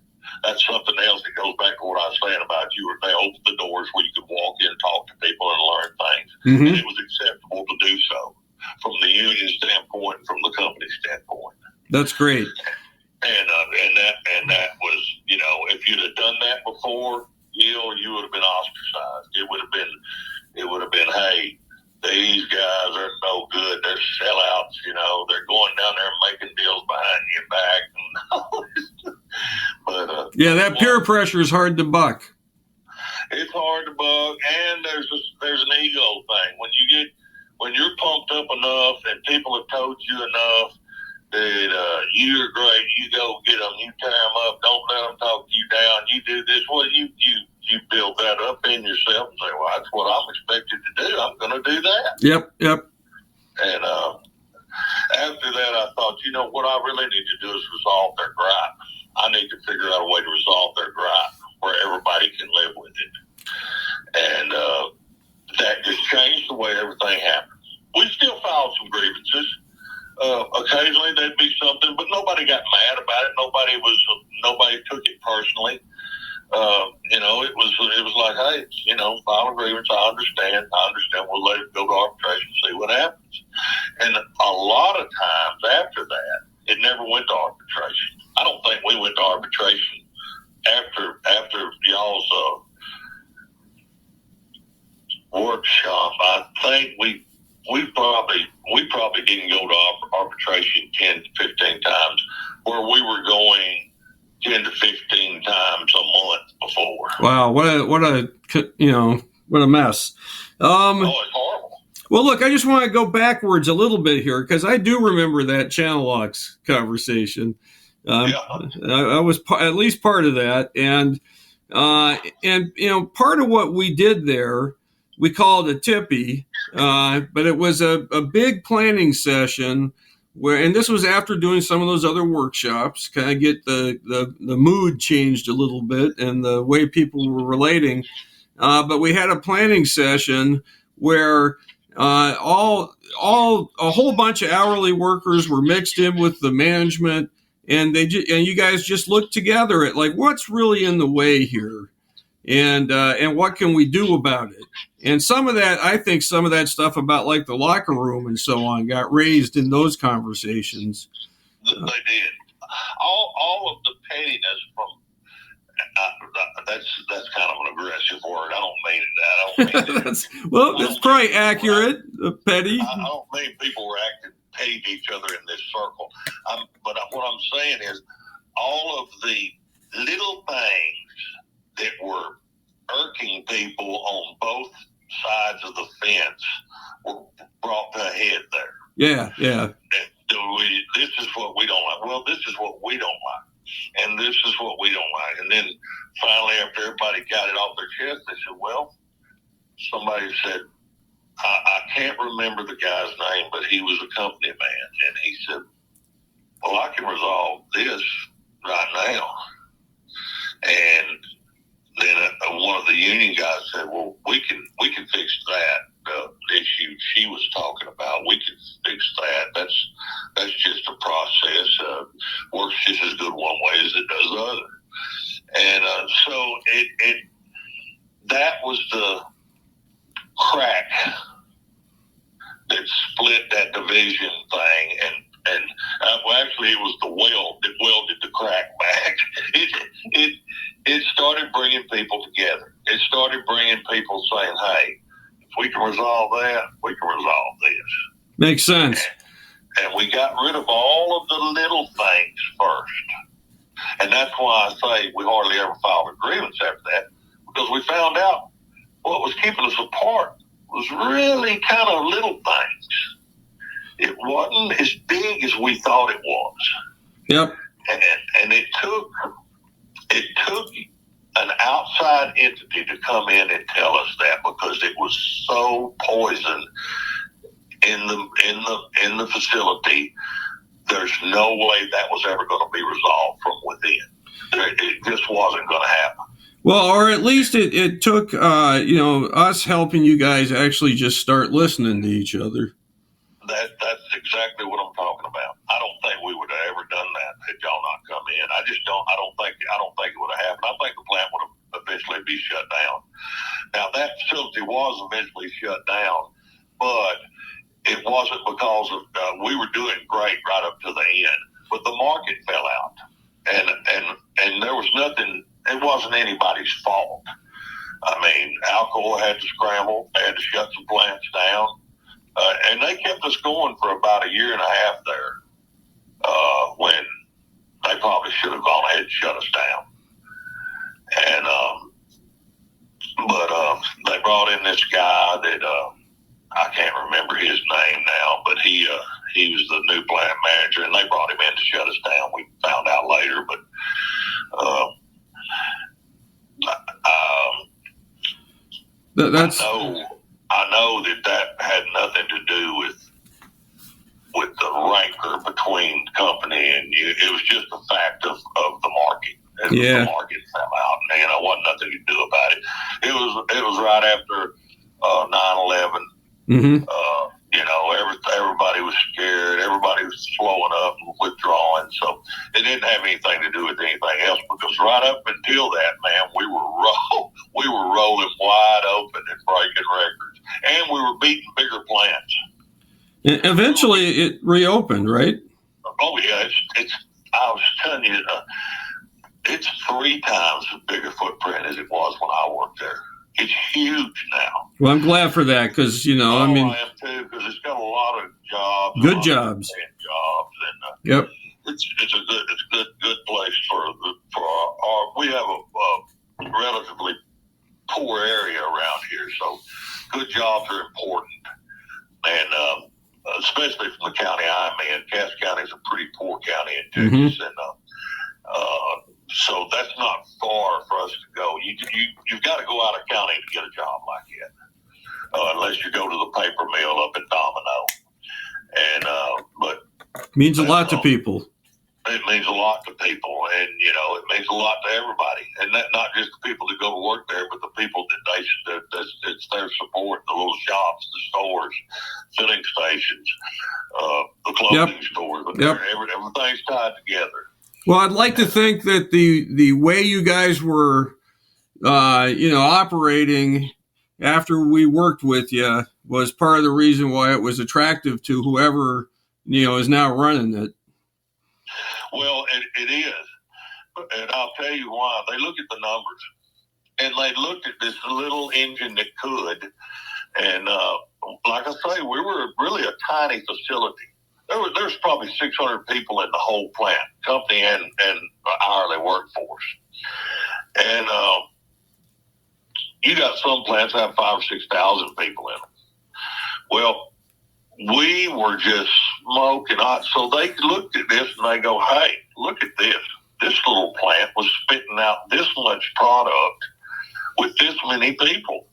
Speaker 2: That's something else that goes back to what I was saying about you. They opened the doors where you could walk in, talk to people, and learn things. Mm-hmm. And it was acceptable to do so from the union standpoint and from the company standpoint.
Speaker 1: That's great.
Speaker 2: And that was, if you'd have done that before, Gil, you would have been ostracized. It would have been, hey, these guys are no good. They're sellouts, they're going down there and making deals behind your back. But
Speaker 1: yeah, that peer pressure is hard to buck.
Speaker 2: It's hard to buck, and there's an ego thing. When you're pumped up enough and people have told you enough that you're great. You go get them, you tear them up. Don't let them talk you down. You do this. Well, you build that up in yourself and say, well, that's what I'm expected to do. I'm going to do that.
Speaker 1: Yep.
Speaker 2: And after that, I thought, what I really need to do is resolve their gripe. I need to figure out a way to resolve their gripe where everybody can live with it. And that just changed the way everything happened. We still filed some grievances. Occasionally there'd be something, but nobody got mad about it. Nobody took it personally. It was like, hey, file a grievance. I understand. We'll let it go to arbitration and see what happens. And a lot of times after that, it never went to arbitration. I don't think we went to arbitration after y'all's workshop. I think we probably didn't go to arbitration 10 to 15 times, where we were going 10 to 15 times a month before.
Speaker 1: Wow, what a mess.
Speaker 2: It's horrible.
Speaker 1: Well, look, I just want to go backwards a little bit here, because I do remember that channel locks conversation. I was at least part of that, and part of what we did there, we called a tippy, but it was a big planning session and this was after doing some of those other workshops, kind of get the mood changed a little bit and the way people were relating. But we had a planning session where a whole bunch of hourly workers were mixed in with the management, and you guys just looked together at like, what's really in the way here, and what can we do about it? And I think some of that stuff about like the locker room and so on got raised in those conversations.
Speaker 2: They did. All of the pettiness from that's kind of an aggressive word. I don't mean it that.
Speaker 1: That's probably accurate. Petty.
Speaker 2: I don't mean people were acting petty to each other in this circle. But what I'm saying is all of the little things that were irking people on both sides of the fence were brought to a head there.
Speaker 1: Yeah.
Speaker 2: This is what we don't like. Well, this is what we don't like. And this is what we don't like. And then finally, after everybody got it off their chest, they said, well, somebody said, I can't remember the guy's name, but he was a company man. And he said, well, I can resolve this right now. And then one of the union guys said, well, we can fix that issue she was talking about. We can fix that. That's just a process. Works just as good one way as it does the other. And so that was the crack that split that division thing, and actually it was the weld that welded the crack back. It started bringing people together. It started bringing people saying, hey, if we can resolve that, we can resolve this.
Speaker 1: Makes sense.
Speaker 2: And we got rid of all of the little things first. And that's why I say we hardly ever filed a grievance after that, because we found out what was keeping us apart was really kind of little things. It wasn't as big as we thought it was.
Speaker 1: Yep.
Speaker 2: And it took an outside entity to come in and tell us that, because it was so poisoned in the facility. There's no way that was ever going to be resolved from within. It just wasn't going to happen.
Speaker 1: Well, or at least it took us helping you guys actually just start listening to each other.
Speaker 2: That's exactly what I'm talking about. I don't think we would have ever done that had y'all not come in. I don't think it would have happened. I think the plant would have eventually be shut down. Now that facility was eventually shut down, but it wasn't because of we were doing great right up to the end, but the market fell out, and there was nothing. It wasn't anybody's fault. I mean, Alcoa had to scramble. They had to shut some plants down. And they kept us going for about a year and a half there when they probably should have gone ahead and shut us down. And but they brought in this guy that I can't remember his name now, but he was the new plant manager, and they brought him in to shut us down. We found out later, but I know that had nothing to do with the rancor between the company and you. It was just a fact of the market. The market fell out, and wasn't nothing to do about it. It was right after 9/11.
Speaker 1: Mm-hmm.
Speaker 2: Everybody was scared. Everybody was slowing up and withdrawing. So it didn't have anything to do with anything else, because right up until that, man, we were rolling wide open and breaking records, and we were beating bigger plants.
Speaker 1: Eventually, it reopened, right?
Speaker 2: Oh yeah, it's. I was telling you, it's 3 times as bigger footprint as it was when I worked there. It's huge now.
Speaker 1: Well, I'm glad for that, because, I mean,
Speaker 2: I am too, because it's got a lot of jobs.
Speaker 1: Good jobs.
Speaker 2: And
Speaker 1: yep.
Speaker 2: It's a good place for our. We have a relatively poor area around here, so good jobs are important, and especially from the county I'm in. Cass County is a pretty poor county in Texas, and so that's not far for us to go. You've got to go out of county to get a job like that, unless you go to the paper mill up in Domino. And but
Speaker 1: means a lot to people.
Speaker 2: It means a lot to people, and it means a lot to everybody, and that not just the people that go to work there, but the people that it's their support, the little shops, the stores, filling stations, the clothing stores. Everything's tied together.
Speaker 1: Well, I'd like to think that the way you guys were, operating after we worked with you was part of the reason why it was attractive to whoever, is now running it.
Speaker 2: Well, it is. And I'll tell you why. They look at the numbers, and they looked at this little engine that could. And like I say, we were really a tiny facility. There's probably 600 people in the whole plant, company and hourly workforce. And you got some plants that have 5,000 or 6,000 people in them. Well, we were just smoking hot. So they looked at this and they go, hey, look at this. This little plant was spitting out this much product with this many people.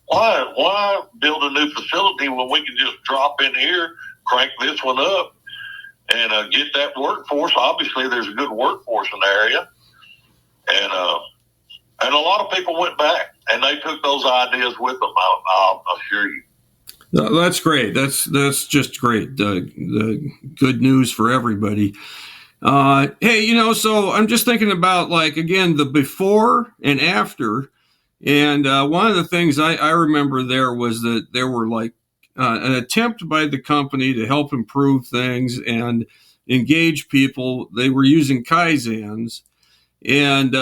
Speaker 2: Why build a new facility when we can just drop in here, crank this one up, and get that workforce? Obviously, there's a good workforce in the area. And a lot of people went back, and they took those ideas with them, I'll assure you.
Speaker 1: That's great. That's just great. The good news for everybody. Hey, so I'm just thinking about, again, the before and after. And one of the things I remember there was that there were an attempt by the company to help improve things and engage people. They were using Kaizens, and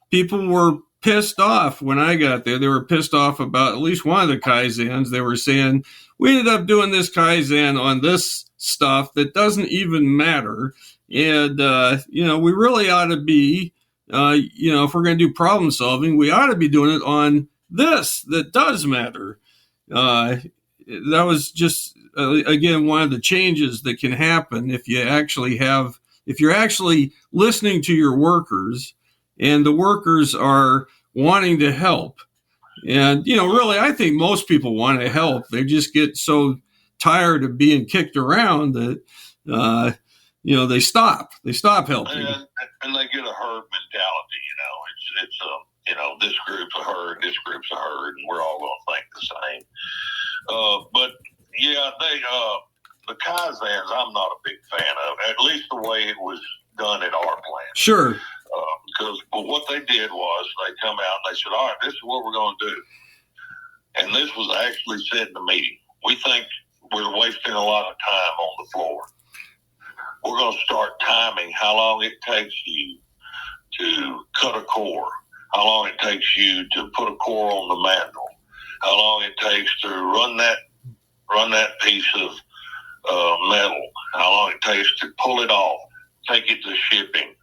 Speaker 1: people were pissed off when I got there. They were pissed off about at least one of the Kaizens. They were saying, we ended up doing this Kaizen on this stuff that doesn't even matter. And, we really ought to be, if we're going to do problem solving, we ought to be doing it on this that does matter. That was just, again, one of the changes that can happen if you're actually listening to your workers, and the workers are wanting to help. And, really, I think most people want to help. They just get so tired of being kicked around that, they stop. They stop helping.
Speaker 2: And they get a herd mentality, it's this group's a herd, this group's a herd, and we're all going to think the same. But, yeah, the Kaizens I'm not a big fan of, at least the way it was done at our plant.
Speaker 1: Sure.
Speaker 2: Because what they did was they come out and they said, all right, this is what we're going to do. And this was actually said in the meeting. We think we're wasting a lot of time on the floor. We're going to start timing how long it takes you to cut a core, how long it takes you to put a core on the mantle, how long it takes to run that piece of metal, how long it takes to pull it off, take it to shipping,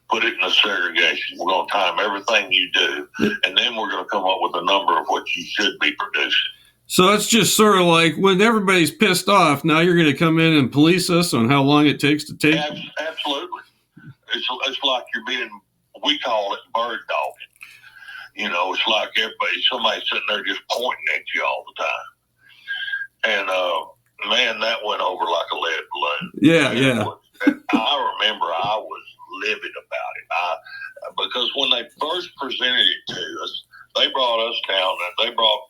Speaker 2: put it in a segregation. We're going to time everything you do, and then we're going to come up with a number of what you should be producing.
Speaker 1: So it's just sort of like when everybody's pissed off, now you're going to come in and police us on how long it takes to take.
Speaker 2: Absolutely. It's like you're being, we call it bird dogging. You know, it's like somebody's sitting there just pointing at you all the time. And, man, that went over like a lead balloon.
Speaker 1: Yeah.
Speaker 2: I remember I was livid about it. Because when they first presented it to us, they brought us down and they brought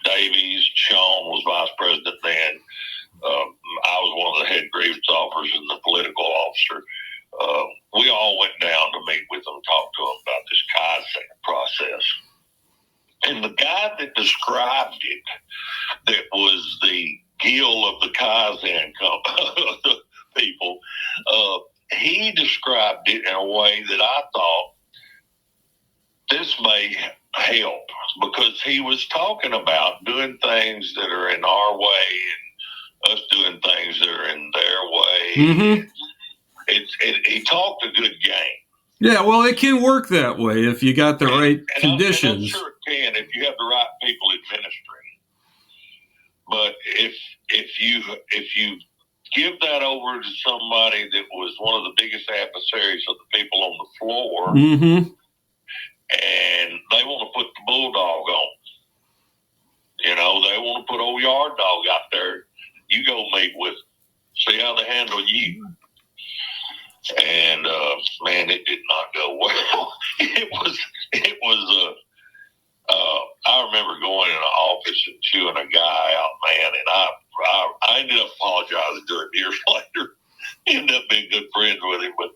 Speaker 2: Davies. Sean was vice president then. I was one of the head grievance officers and the political officer. We all went down to meet with them, talk to them about this Kaizen process. And the guy that described it, that was the Gil of the Kaizen people, he described it in a way that I thought this may help, because he was talking about doing things that are in our way and us doing things that are in their way.
Speaker 1: Mm-hmm.
Speaker 2: He talked a good game.
Speaker 1: Yeah, well, it can work that way if you got the right conditions.
Speaker 2: I'm sure it can if you have the right people administering. But if you give that over to somebody that was one of the biggest adversaries of the people on the floor,
Speaker 1: mm-hmm.
Speaker 2: and they want to put the bulldog on, you know, they want to put old yard dog out there, you go meet with them, see how they handle you. And man, it did not go well. I remember going in an office and chewing a guy out, man, and I ended up apologizing to him years later. Ended up being good friends with him, but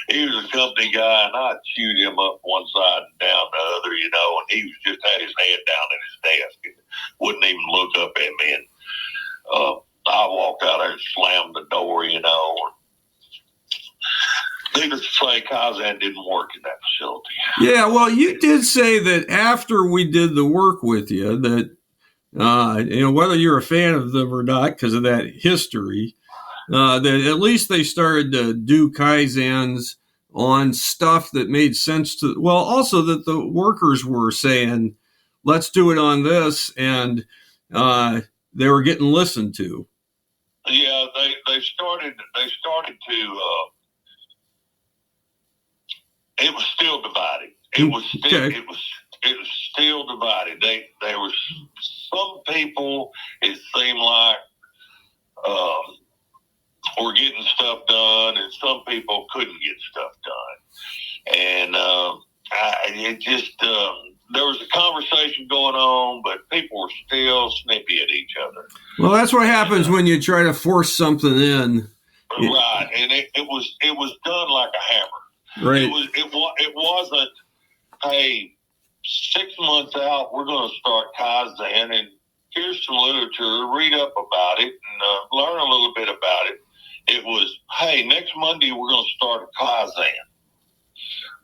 Speaker 2: he was a company guy, and I chewed him up one side and down the other, you know, and he was just had his head down at his desk and wouldn't even look up at me. And I walked out there and slammed the door, you know. Needless to say, Kaizen didn't work in that facility.
Speaker 1: Yeah, well, you did say that after we did the work with you, that you know, whether you're a fan of them or not, because of that history, that at least they started to do Kaizens on stuff that made sense to. Well, also that the workers were saying, "Let's do it on this," and they were getting listened to.
Speaker 2: Yeah, they started to. It was still divided. It was still divided. There was some people, it seemed like, were getting stuff done, and some people couldn't get stuff done. And there was a conversation going on, but people were still snippy at each other.
Speaker 1: Well, that's what happens when you try to force something in.
Speaker 2: Right, and it was done like a hammer.
Speaker 1: Right.
Speaker 2: It wasn't, hey, 6 months out, we're going to start Kaizen, and here's some literature, read up about it, and learn a little bit about it. It was, hey, next Monday we're going to start a Kaizen.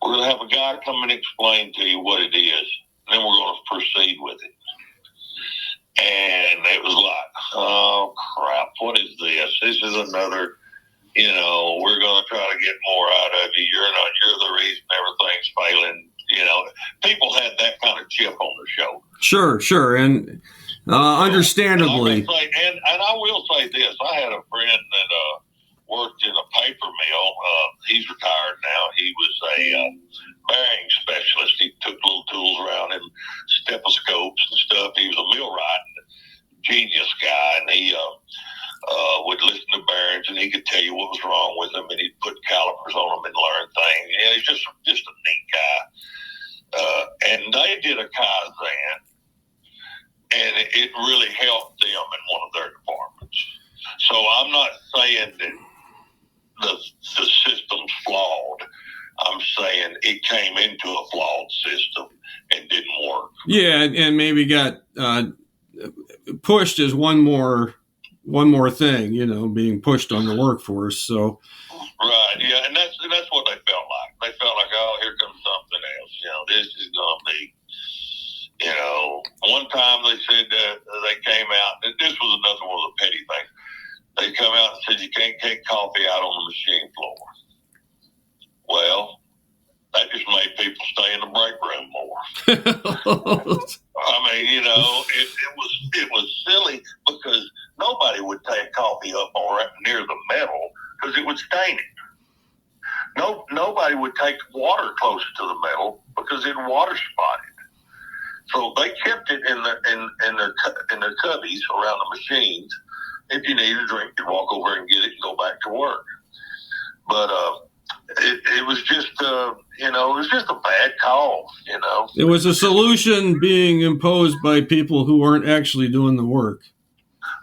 Speaker 2: We're going to have a guy come and explain to you what it is, and then we're going to proceed with it. And it was like, oh, crap, what is this? This is another... You know, we're going to try to get more out of you. You're the reason everything's failing. You know, people had that kind of chip on their shoulder. Sure. And
Speaker 1: understandably.
Speaker 2: And I will say this. I had a friend that worked in a paper mill. He's retired now. He was a bearing specialist. He took little tools around him, stethoscopes and stuff. He was a millwright, genius guy, and he would listen to bearings, and he could tell you what was wrong with them, and he'd put calipers on them and learn things. Yeah, he's just a neat guy. And they did a Kaizen, and it really helped them in one of their departments. So I'm not saying that the system's flawed. I'm saying it came into a flawed system and didn't work.
Speaker 1: Yeah, and maybe got pushed as one more thing, you know, being pushed on the workforce. So,
Speaker 2: right, yeah, and that's what they felt like. They felt like, oh, here comes something else. You know, this is going to be. You know, one time they said they came out, and this was another one of the petty things. They come out and said you can't take coffee out on the machine floor. Well, that just made people stay in the break room more. nobody would take coffee up or near the metal because it would stain it. Nobody would take water closer to the metal because it water spotted. So they kept it in the cubbies around the machines. If you needed a drink, you'd walk over and get it and go back to work. But it was just, it was just a bad call,
Speaker 1: It was a solution being imposed by people who weren't actually doing the work.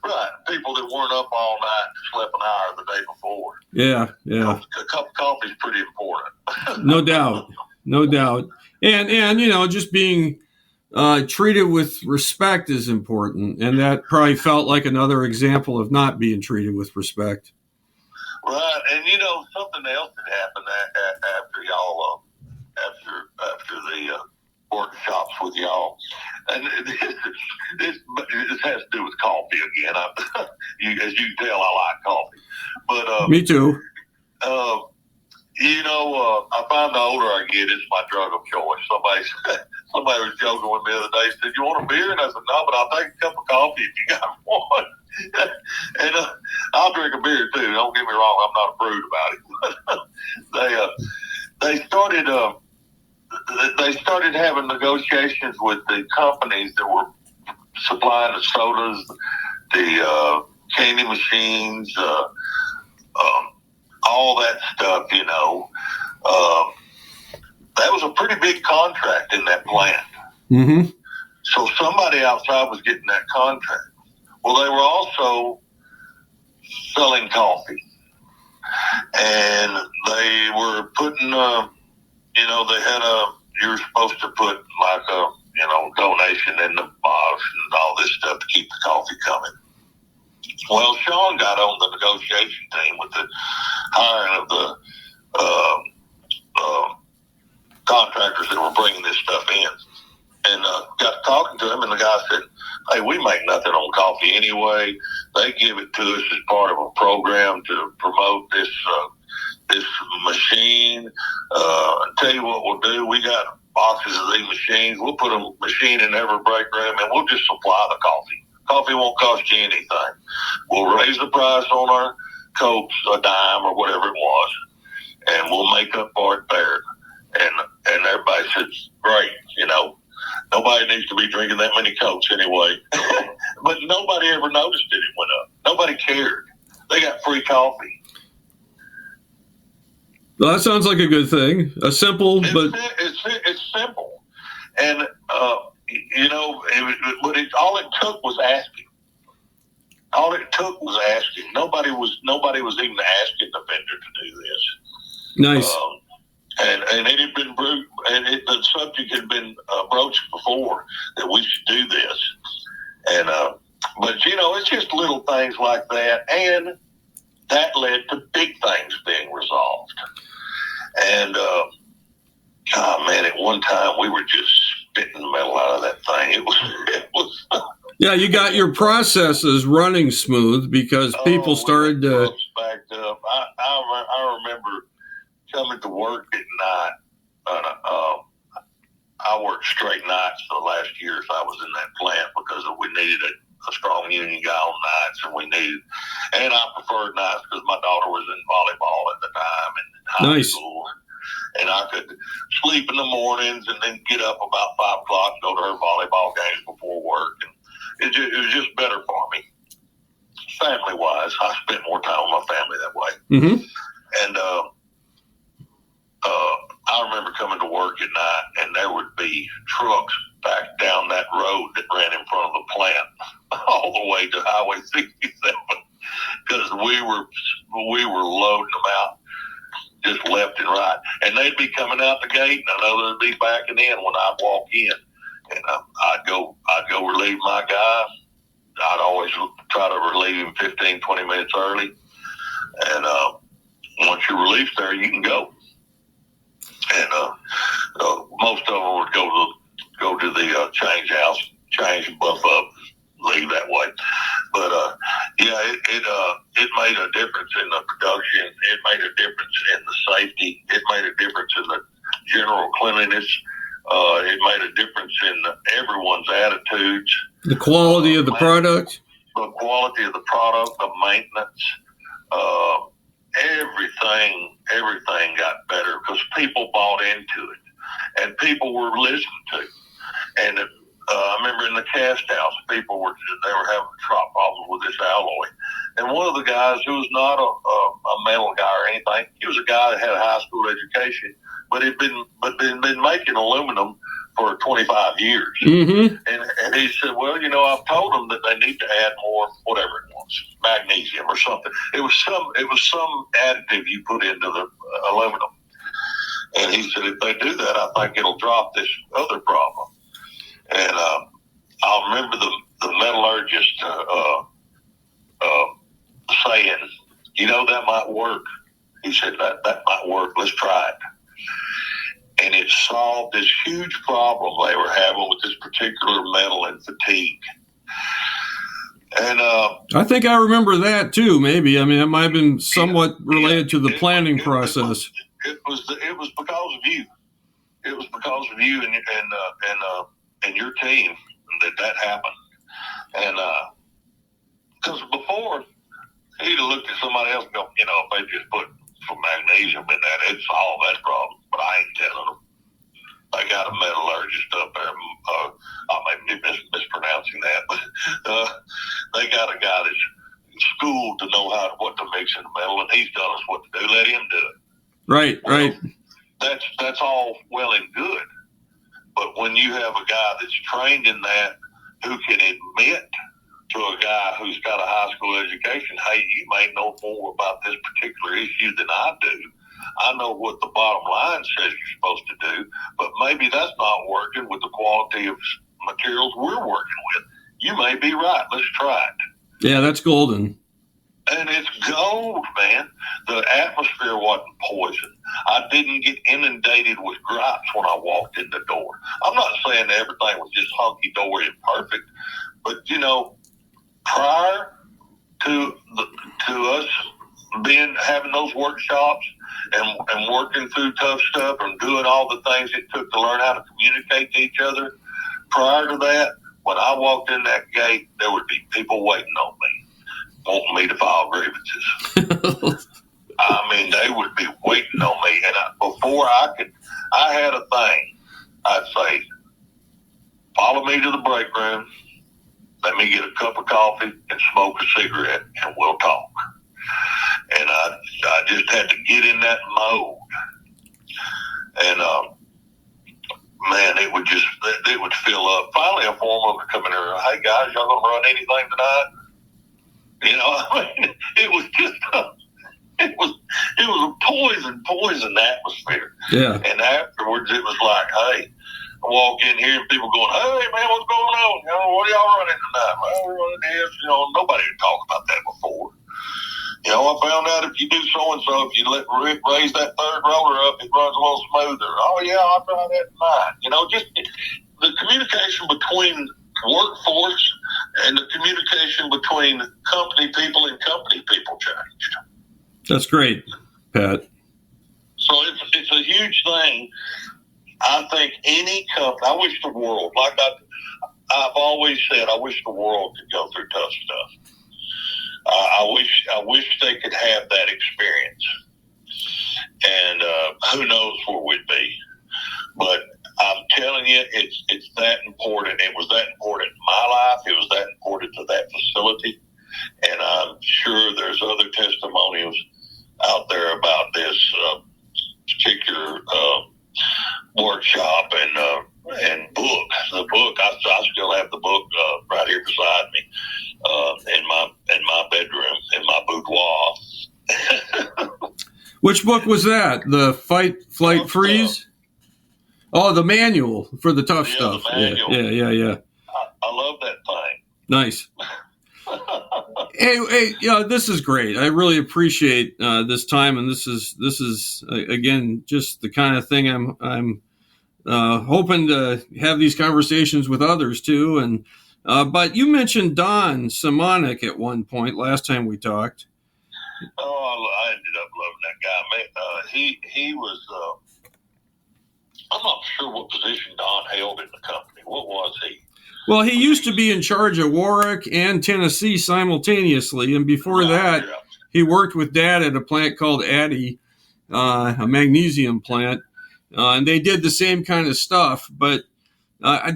Speaker 2: Right. People that weren't up all night and slept an hour the day before.
Speaker 1: Yeah.
Speaker 2: A cup of coffee is pretty important.
Speaker 1: No doubt. And just being treated with respect is important. And that probably felt like another example of not being treated with respect.
Speaker 2: Right, and something else that happened after y'all, after the workshops with y'all, and this has to do with coffee again. As you can tell, I like coffee, but
Speaker 1: me too.
Speaker 2: I find the older I get, it's my drug of choice. Somebody was joking with me the other day. Said, "You want a beer?" And I said, "No, but I'll take a cup of coffee if you got one." And I'll drink a beer too. Don't get me wrong; I'm not a prude about it. They started having negotiations with the companies that were supplying the sodas, the candy machines, all that stuff. That was a pretty big contract in that plant.
Speaker 1: Mm-hmm.
Speaker 2: So somebody outside was getting that contract. Well, they were also selling coffee, and they were putting, they had you were supposed to put like a, donation in the box and all this stuff to keep the coffee coming. Well, Sean got on the negotiation team with the hiring of the contractors that were bringing this stuff in, and got talking to him, and the guy said, "Hey, we make nothing on coffee anyway. They give it to us as part of a program to promote this machine. Tell you what we'll do. We got boxes of these machines. We'll put a machine in every break room, and we'll just supply the coffee. Coffee won't cost you anything. We'll raise the price on our Cokes a dime or whatever it was, and we'll make up for it there." And everybody says, "Great, nobody needs to be drinking that many Cokes anyway." But nobody ever noticed it went up. Nobody cared. They got free coffee.
Speaker 1: Well, that sounds like a good thing. It's simple.
Speaker 2: It's simple, and all it took was asking. All it took was asking. Nobody was even asking the vendor to do this.
Speaker 1: Nice.
Speaker 2: And it had been the subject had been broached before that we should do this, and but it's just little things like that, and that led to big things being resolved. And at one time we were just spitting the metal out of that thing. It was.
Speaker 1: Yeah, you got your processes running smooth because people started to.
Speaker 2: Backed up. I remember coming to work at night. I worked straight nights for the last years I was in that plant because we needed a strong union guy on nights, and I preferred nights because my daughter was in volleyball at the time in high school, and I could sleep in the mornings and then get up about 5 o'clock and go to her volleyball games before work, and it was just better for me. Family wise, I spent more time with my family that way.
Speaker 1: Mm-hmm.
Speaker 2: And I remember coming to work at night, and there would be trucks back down that road that ran in front of the plant all the way to Highway 67 because we were loading them out just left and right. And they'd be coming out the gate, and I know they'd be backing in when I'd walk in. And I'd go relieve my guy. I'd always try to relieve him 15, 20 minutes early. And once you're released there, you can go. And most of them would go to the change house, change and buff up, leave that way. But it made a difference in the production. It made a difference in the safety. It made a difference in the general cleanliness. It made a difference in everyone's attitudes.
Speaker 1: The quality of the product.
Speaker 2: the quality of the product, the maintenance, everything got better because people bought into it and people were listened to. And I remember in the cast house, they were having problems with this alloy. And one of the guys who was not a metal guy or anything, he was a guy that had a high school education, but had been making aluminum for 25 years.
Speaker 1: Mm-hmm.
Speaker 2: And he said, well, I've told them that they need to add more, whatever it was, magnesium or something. It was some additive you put into the aluminum. And he said, if they do that, I think it'll drop this other problem. And I'll remember the metallurgist saying, that might work. He said, that might work. Let's try it. And it solved this huge problem they were having with this particular metal and fatigue. And
Speaker 1: I think I remember that too. Maybe it might have been somewhat related to the planning process.
Speaker 2: It was because of you. It was because of you and your team that happened. And because before he'd have looked at somebody else and go, if they just put some magnesium in that, it'd solve that problem. But I ain't telling them. They got a metallurgist up there. I may be mispronouncing that, but they got a guy that's schooled to know what to mix in the metal, and he's telling us what to do. Let him do it.
Speaker 1: Right, right.
Speaker 2: That's all well and good. But when you have a guy that's trained in that, who can admit to a guy who's got a high school education, hey, you may know more about this particular issue than I do. I know what the bottom line says you're supposed to do, but maybe that's not working with the quality of materials we're working with. You may be right. Let's try it.
Speaker 1: Yeah, that's golden.
Speaker 2: And it's gold, man. The atmosphere wasn't poison. I didn't get inundated with gripes when I walked in the door. I'm not saying that everything was just hunky-dory and perfect, but, prior to us having those workshops and working through tough stuff and doing all the things it took to learn how to communicate to each other, prior to that, when I walked in that gate, there would be people waiting on me, wanting me to file grievances. They would be waiting on me. And before I had a thing, I'd say, follow me to the break room, let me get a cup of coffee and smoke a cigarette, and we'll talk. And I just had to get in that mode. And, man, it would fill up. Finally, a foreman would come in there, hey, guys, y'all going to run anything tonight? It was just it was a poison atmosphere.
Speaker 1: Yeah.
Speaker 2: And afterwards, it was like, hey, I walk in here and people going, hey, man, what's going on? What are y'all running tonight? Well, we're running this. Nobody had talked about that before. I found out if you do so-and-so, if you raise that third roller up, it runs a little smoother. Oh, yeah, I'll try that tonight. Just the communication between workforce and the communication between company people and company people changed.
Speaker 1: That's great, Pat.
Speaker 2: So it's a huge thing. I think any company, I wish the world, like I've always said, I wish the world could go through tough stuff. I wish they could have that experience. And who knows where we'd be. But I'm telling you, it's that important. It was that important in my life. It was that important to that facility. And I'm sure there's other testimonials out there about this particular workshop and book. The book, I still have the book right here beside me in my bedroom, in my boudoir.
Speaker 1: Which book was that? The Fight, Flight, Freeze? Oh, the manual for the tough stuff. Yeah.
Speaker 2: I love that thing.
Speaker 1: Nice. Hey, this is great. I really appreciate this time, and this is again just the kind of thing I'm hoping to have these conversations with others too. And but you mentioned Don Simonik at one point last time we talked.
Speaker 2: Oh, I ended up loving that guy. Man, he was. I'm not sure what position Don held in the company. What was he?
Speaker 1: Well, he used to be in charge of Warrick and Tennessee simultaneously, and before that, he worked with Dad at a plant called Addy, a magnesium plant, and they did the same kind of stuff. But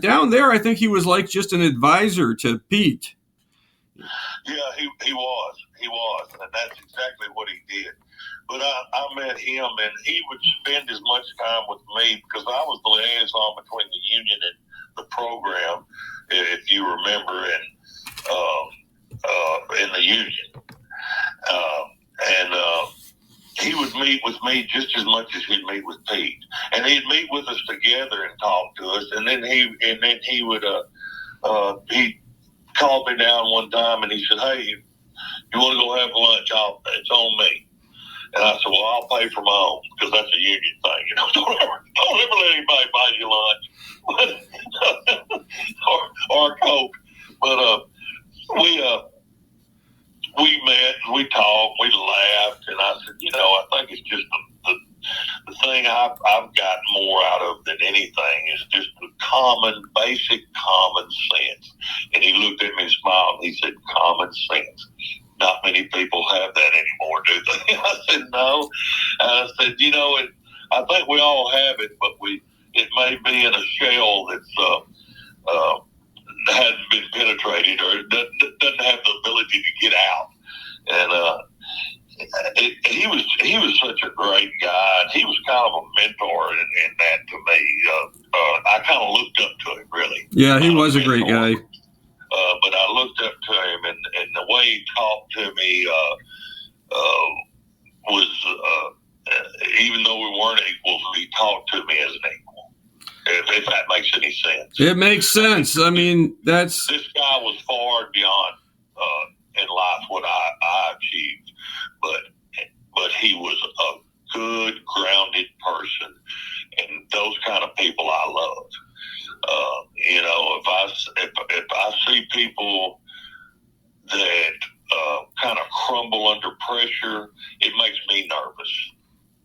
Speaker 1: down there, I think he was like just an advisor to Pete.
Speaker 2: Yeah, he was, and that's exactly what he did. But I met him, and he would spend as much time with me because I was the liaison between the union and the program, if you remember, in the union. And he would meet with me just as much as he'd meet with Pete, and he'd meet with us together and talk to us. And then he would he called me down one time and he said, "Hey, you want to go have lunch? It's on me." And I said, "Well, I'll pay for my own because that's a union thing. You know, don't ever let anybody buy you lunch or a Coke." But we met, we talked, we laughed, and I said, "You know, I think it's just the thing I've gotten more out of than anything is just the basic common sense." And he looked at me and smiled, and he said, "Common sense. Not many people have that anymore, do they?" I said, "No." And I said, "You know, I think we all have it, but it may be in a shell that's hasn't been penetrated or doesn't have the ability to get out." And he was such a great guy. He was kind of a mentor in that to me. I kind of looked up to him, really.
Speaker 1: Yeah, he was a great guy.
Speaker 2: But I looked up to him, and the way he talked to me was, even though we weren't equals, he talked to me as an equal, if that makes any sense.
Speaker 1: It makes sense. I mean, this
Speaker 2: guy was far and beyond in life what I achieved, but he was a good, grounded person, and those kind of people I loved. You know, if I see people that kind of crumble under pressure, it makes me nervous.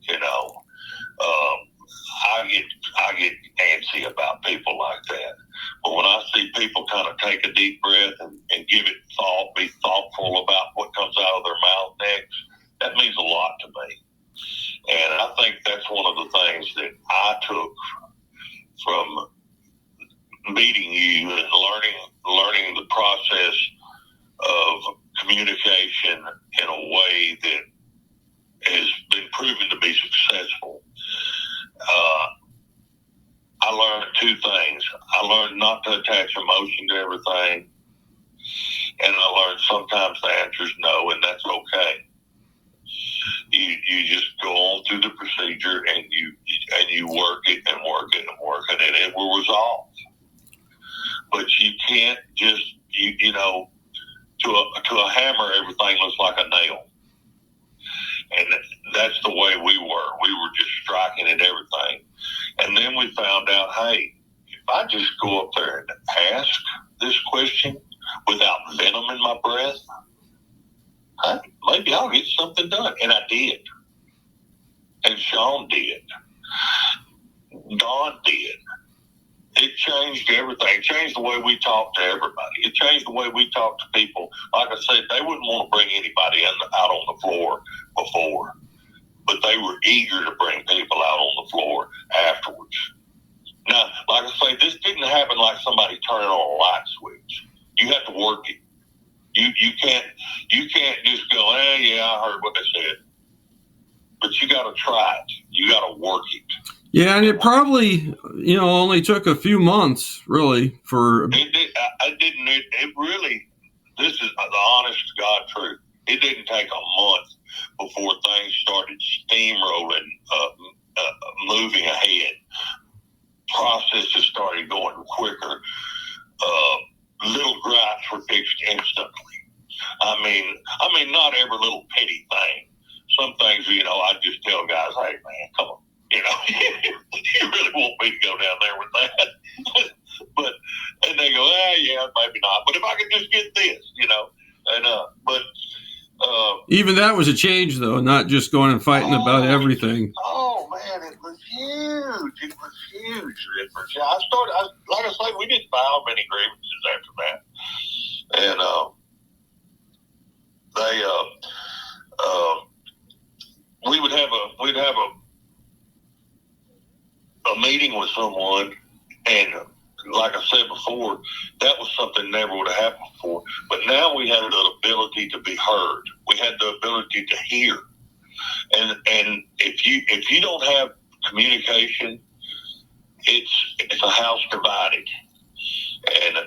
Speaker 2: You know, I get antsy about people like that. But when I see people kind of take a deep breath and give it thought, be thoughtful about what comes out of their mouth next, that means a lot to me. And I think that's one of the things that I took from meeting you and learning the process of communication in a way that has been proven to be successful. I learned two things. I learned not to attach emotion to everything, and I learned sometimes the answer is no, and that's okay. You just go on through the procedure, and you work it and work it and work it, and it will resolve. But you can't just you know, to a hammer, everything looks like a nail. And that's the way we were. We were just striking at everything. And then we found out, hey, if I just go up there and ask this question without venom in my breath, hey, maybe I'll get something done. And I did. And Sean did. Don did. It changed everything. It changed the way we talk to everybody. It changed the way we talk to people. Like I said, they wouldn't want to bring anybody out on the floor before, but they were eager to bring people out on the floor afterwards. Now, like I say, this didn't happen like somebody turning on a light switch. You have to work it. You can't just go, yeah, I heard what they said. But you got to try it. You got to work it.
Speaker 1: Yeah, and it probably, only took a few months, really, for...
Speaker 2: It really, this is the honest to God truth. It didn't take a month before things started steamrolling, moving ahead. Processes started going quicker. Little gripes were fixed instantly. I mean, not every little petty thing. Some things, I just tell guys, hey, man, come on. You really want me to go down there with that. And they go, yeah, maybe not. But if I could just get this,
Speaker 1: even that was a change, though, not just going and fighting about everything.
Speaker 2: Oh, man, it was huge. It was huge. Like I say, we didn't file many grievances and we'd have a meeting with someone, and like I said before, that was something never would have happened before. But now we had the ability to be heard. We had the ability to hear. And if you don't have communication, it's a house divided. And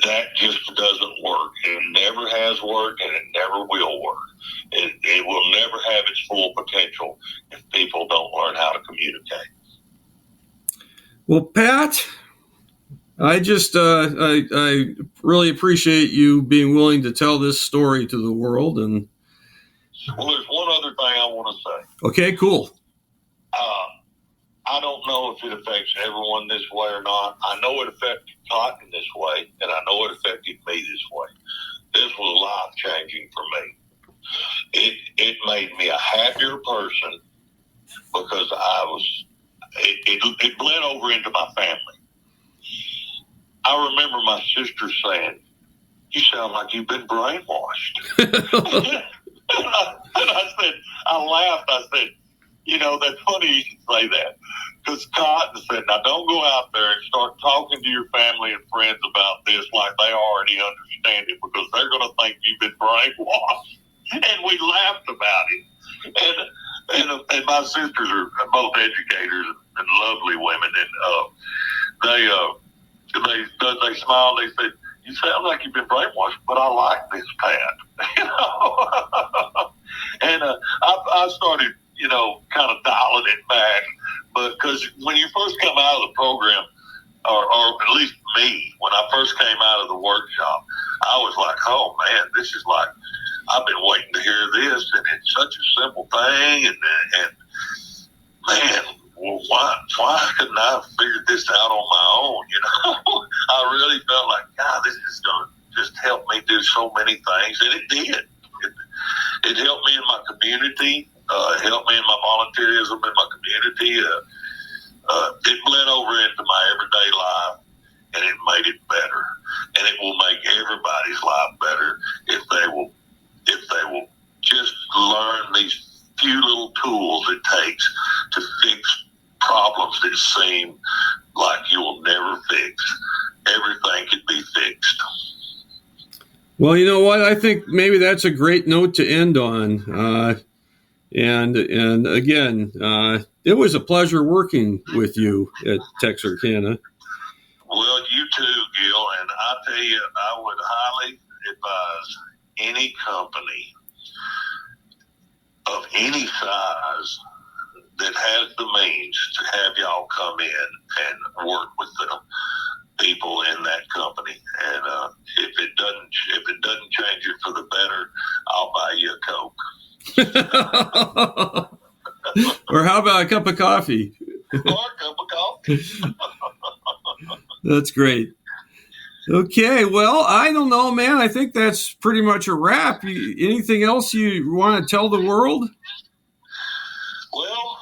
Speaker 2: that just doesn't work. It never has worked, and it never will work. It will never have its full potential if people don't learn how to communicate.
Speaker 1: Well, Pat, I just I really appreciate you being willing to tell this story to the world. And
Speaker 2: well, there's one other thing I want to say.
Speaker 1: Okay, cool.
Speaker 2: I don't know if it affects everyone this way or not. I know it affected Cotton this way, and I know it affected me this way. This was life-changing for me. It made me a happier person because it bled over into my family. I remember my sister saying, "You sound like you've been brainwashed." And I laughed. I said, that's funny you should say that. Because Cotton said, now don't go out there and start talking to your family and friends about this like they already understand it, because they're going to think you've been brainwashed. And we laughed about it. And my sisters are both educators and lovely women. And they smiled. They said, "You sound like you've been brainwashed, but I like this, Pat." And I started, kind of dialing it back. But because when you first come out of the program, or at least me, when I first came out of the workshop, I was like, oh, man, this is like, I've been waiting to hear this, and it's such a simple thing, and man, well, why couldn't I have figured this out on my own, I really felt like, God, this is going to just help me do so many things, and it did. It helped me in my community. It helped me in my volunteerism in my community. It bled over into my everyday life, and it made it better. And it will make everybody's life better if they will just learn these few little tools it takes to fix problems that seem like you will never fix. Everything can be fixed.
Speaker 1: Well, you know what? I think maybe that's a great note to end on. And again, it was a pleasure working with you at Texarkana.
Speaker 2: Well, you too, Gil. And I tell you, I would highly advise any company of any size that has the means to have y'all come in and work with the people in that company. And if it doesn't change it for the better, I'll buy you a Coke.
Speaker 1: Or how about a cup of coffee?
Speaker 2: Or a cup of coffee.
Speaker 1: That's great. Okay, well, I don't know, man. I think that's pretty much a wrap. Anything else you want to tell the world?
Speaker 2: Well,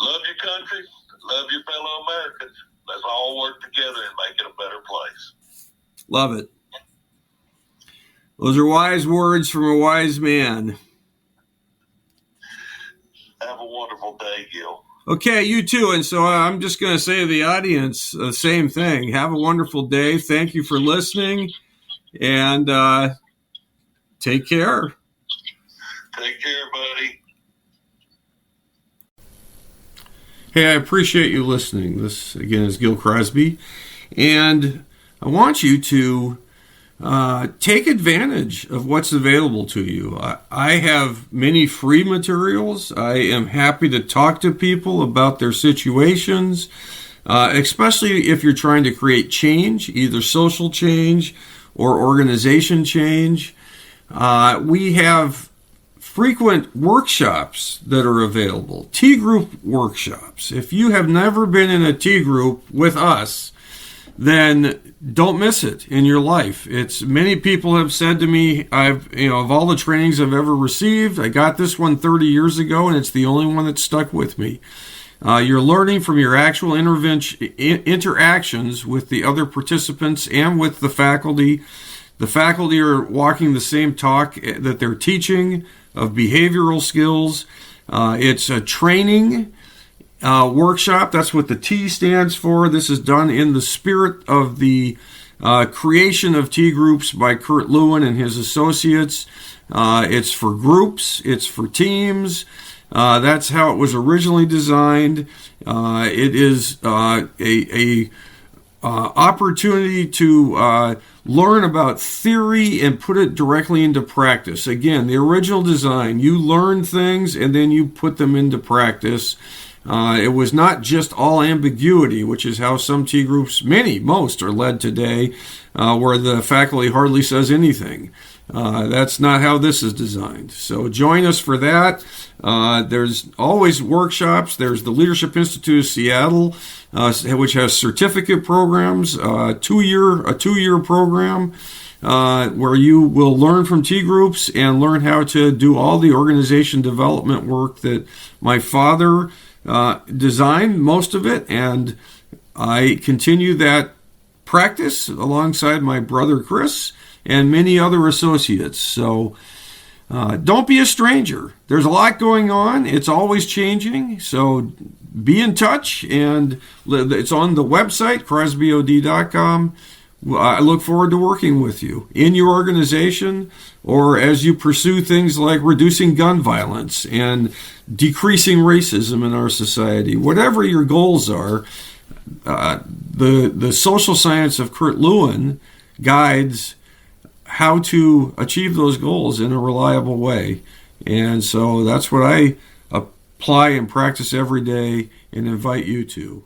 Speaker 2: love your country, love your fellow Americans. Let's all work together and make it a better place.
Speaker 1: Love it. Those are wise words from a wise man.
Speaker 2: Have a wonderful day, Gil.
Speaker 1: Okay, you too. And so I'm just going to say to the audience the same thing. Have a wonderful day. Thank you for listening. And take care.
Speaker 2: Take care, buddy.
Speaker 1: Hey, I appreciate you listening. This, again, is Gil Crosby. And I want you to take advantage of what's available to you. I have many free materials. I am happy to talk to people about their situations, especially if you're trying to create change, either social change or organization change. We have frequent workshops that are available, T group workshops. If you have never been in a T group with us, then don't miss it in your life. It's many people have said to me, of all the trainings I've ever received, I got this one 30 years ago, and it's the only one that stuck with me. You're learning from your actual interactions with the other participants and with the faculty. The faculty are walking the same talk that they're teaching of behavioral skills. It's a training workshop. That's what the T stands for. This is done in the spirit of the creation of T groups by Kurt Lewin and his associates. It's for groups. It's for teams. That's how it was originally designed. It is a opportunity to learn about theory and put it directly into practice. Again, the original design, you learn things and then you put them into practice. It was not just all ambiguity, which is how some T groups, most are led today, where the faculty hardly says anything. That's not how this is designed. So join us for that. There's always workshops. There's the Leadership Institute of Seattle, which has certificate programs, a two-year program where you will learn from T groups and learn how to do all the organization development work that my father designed, most of it, and I continue that practice alongside my brother Chris and many other associates. So don't be a stranger. There's a lot going on. It's always changing. So be in touch, and it's on the website, crosbyod.com. I look forward to working with you in your organization or as you pursue things like reducing gun violence and decreasing racism in our society. Whatever your goals are, the social science of Kurt Lewin guides how to achieve those goals in a reliable way. And so that's what I apply and practice every day and invite you to.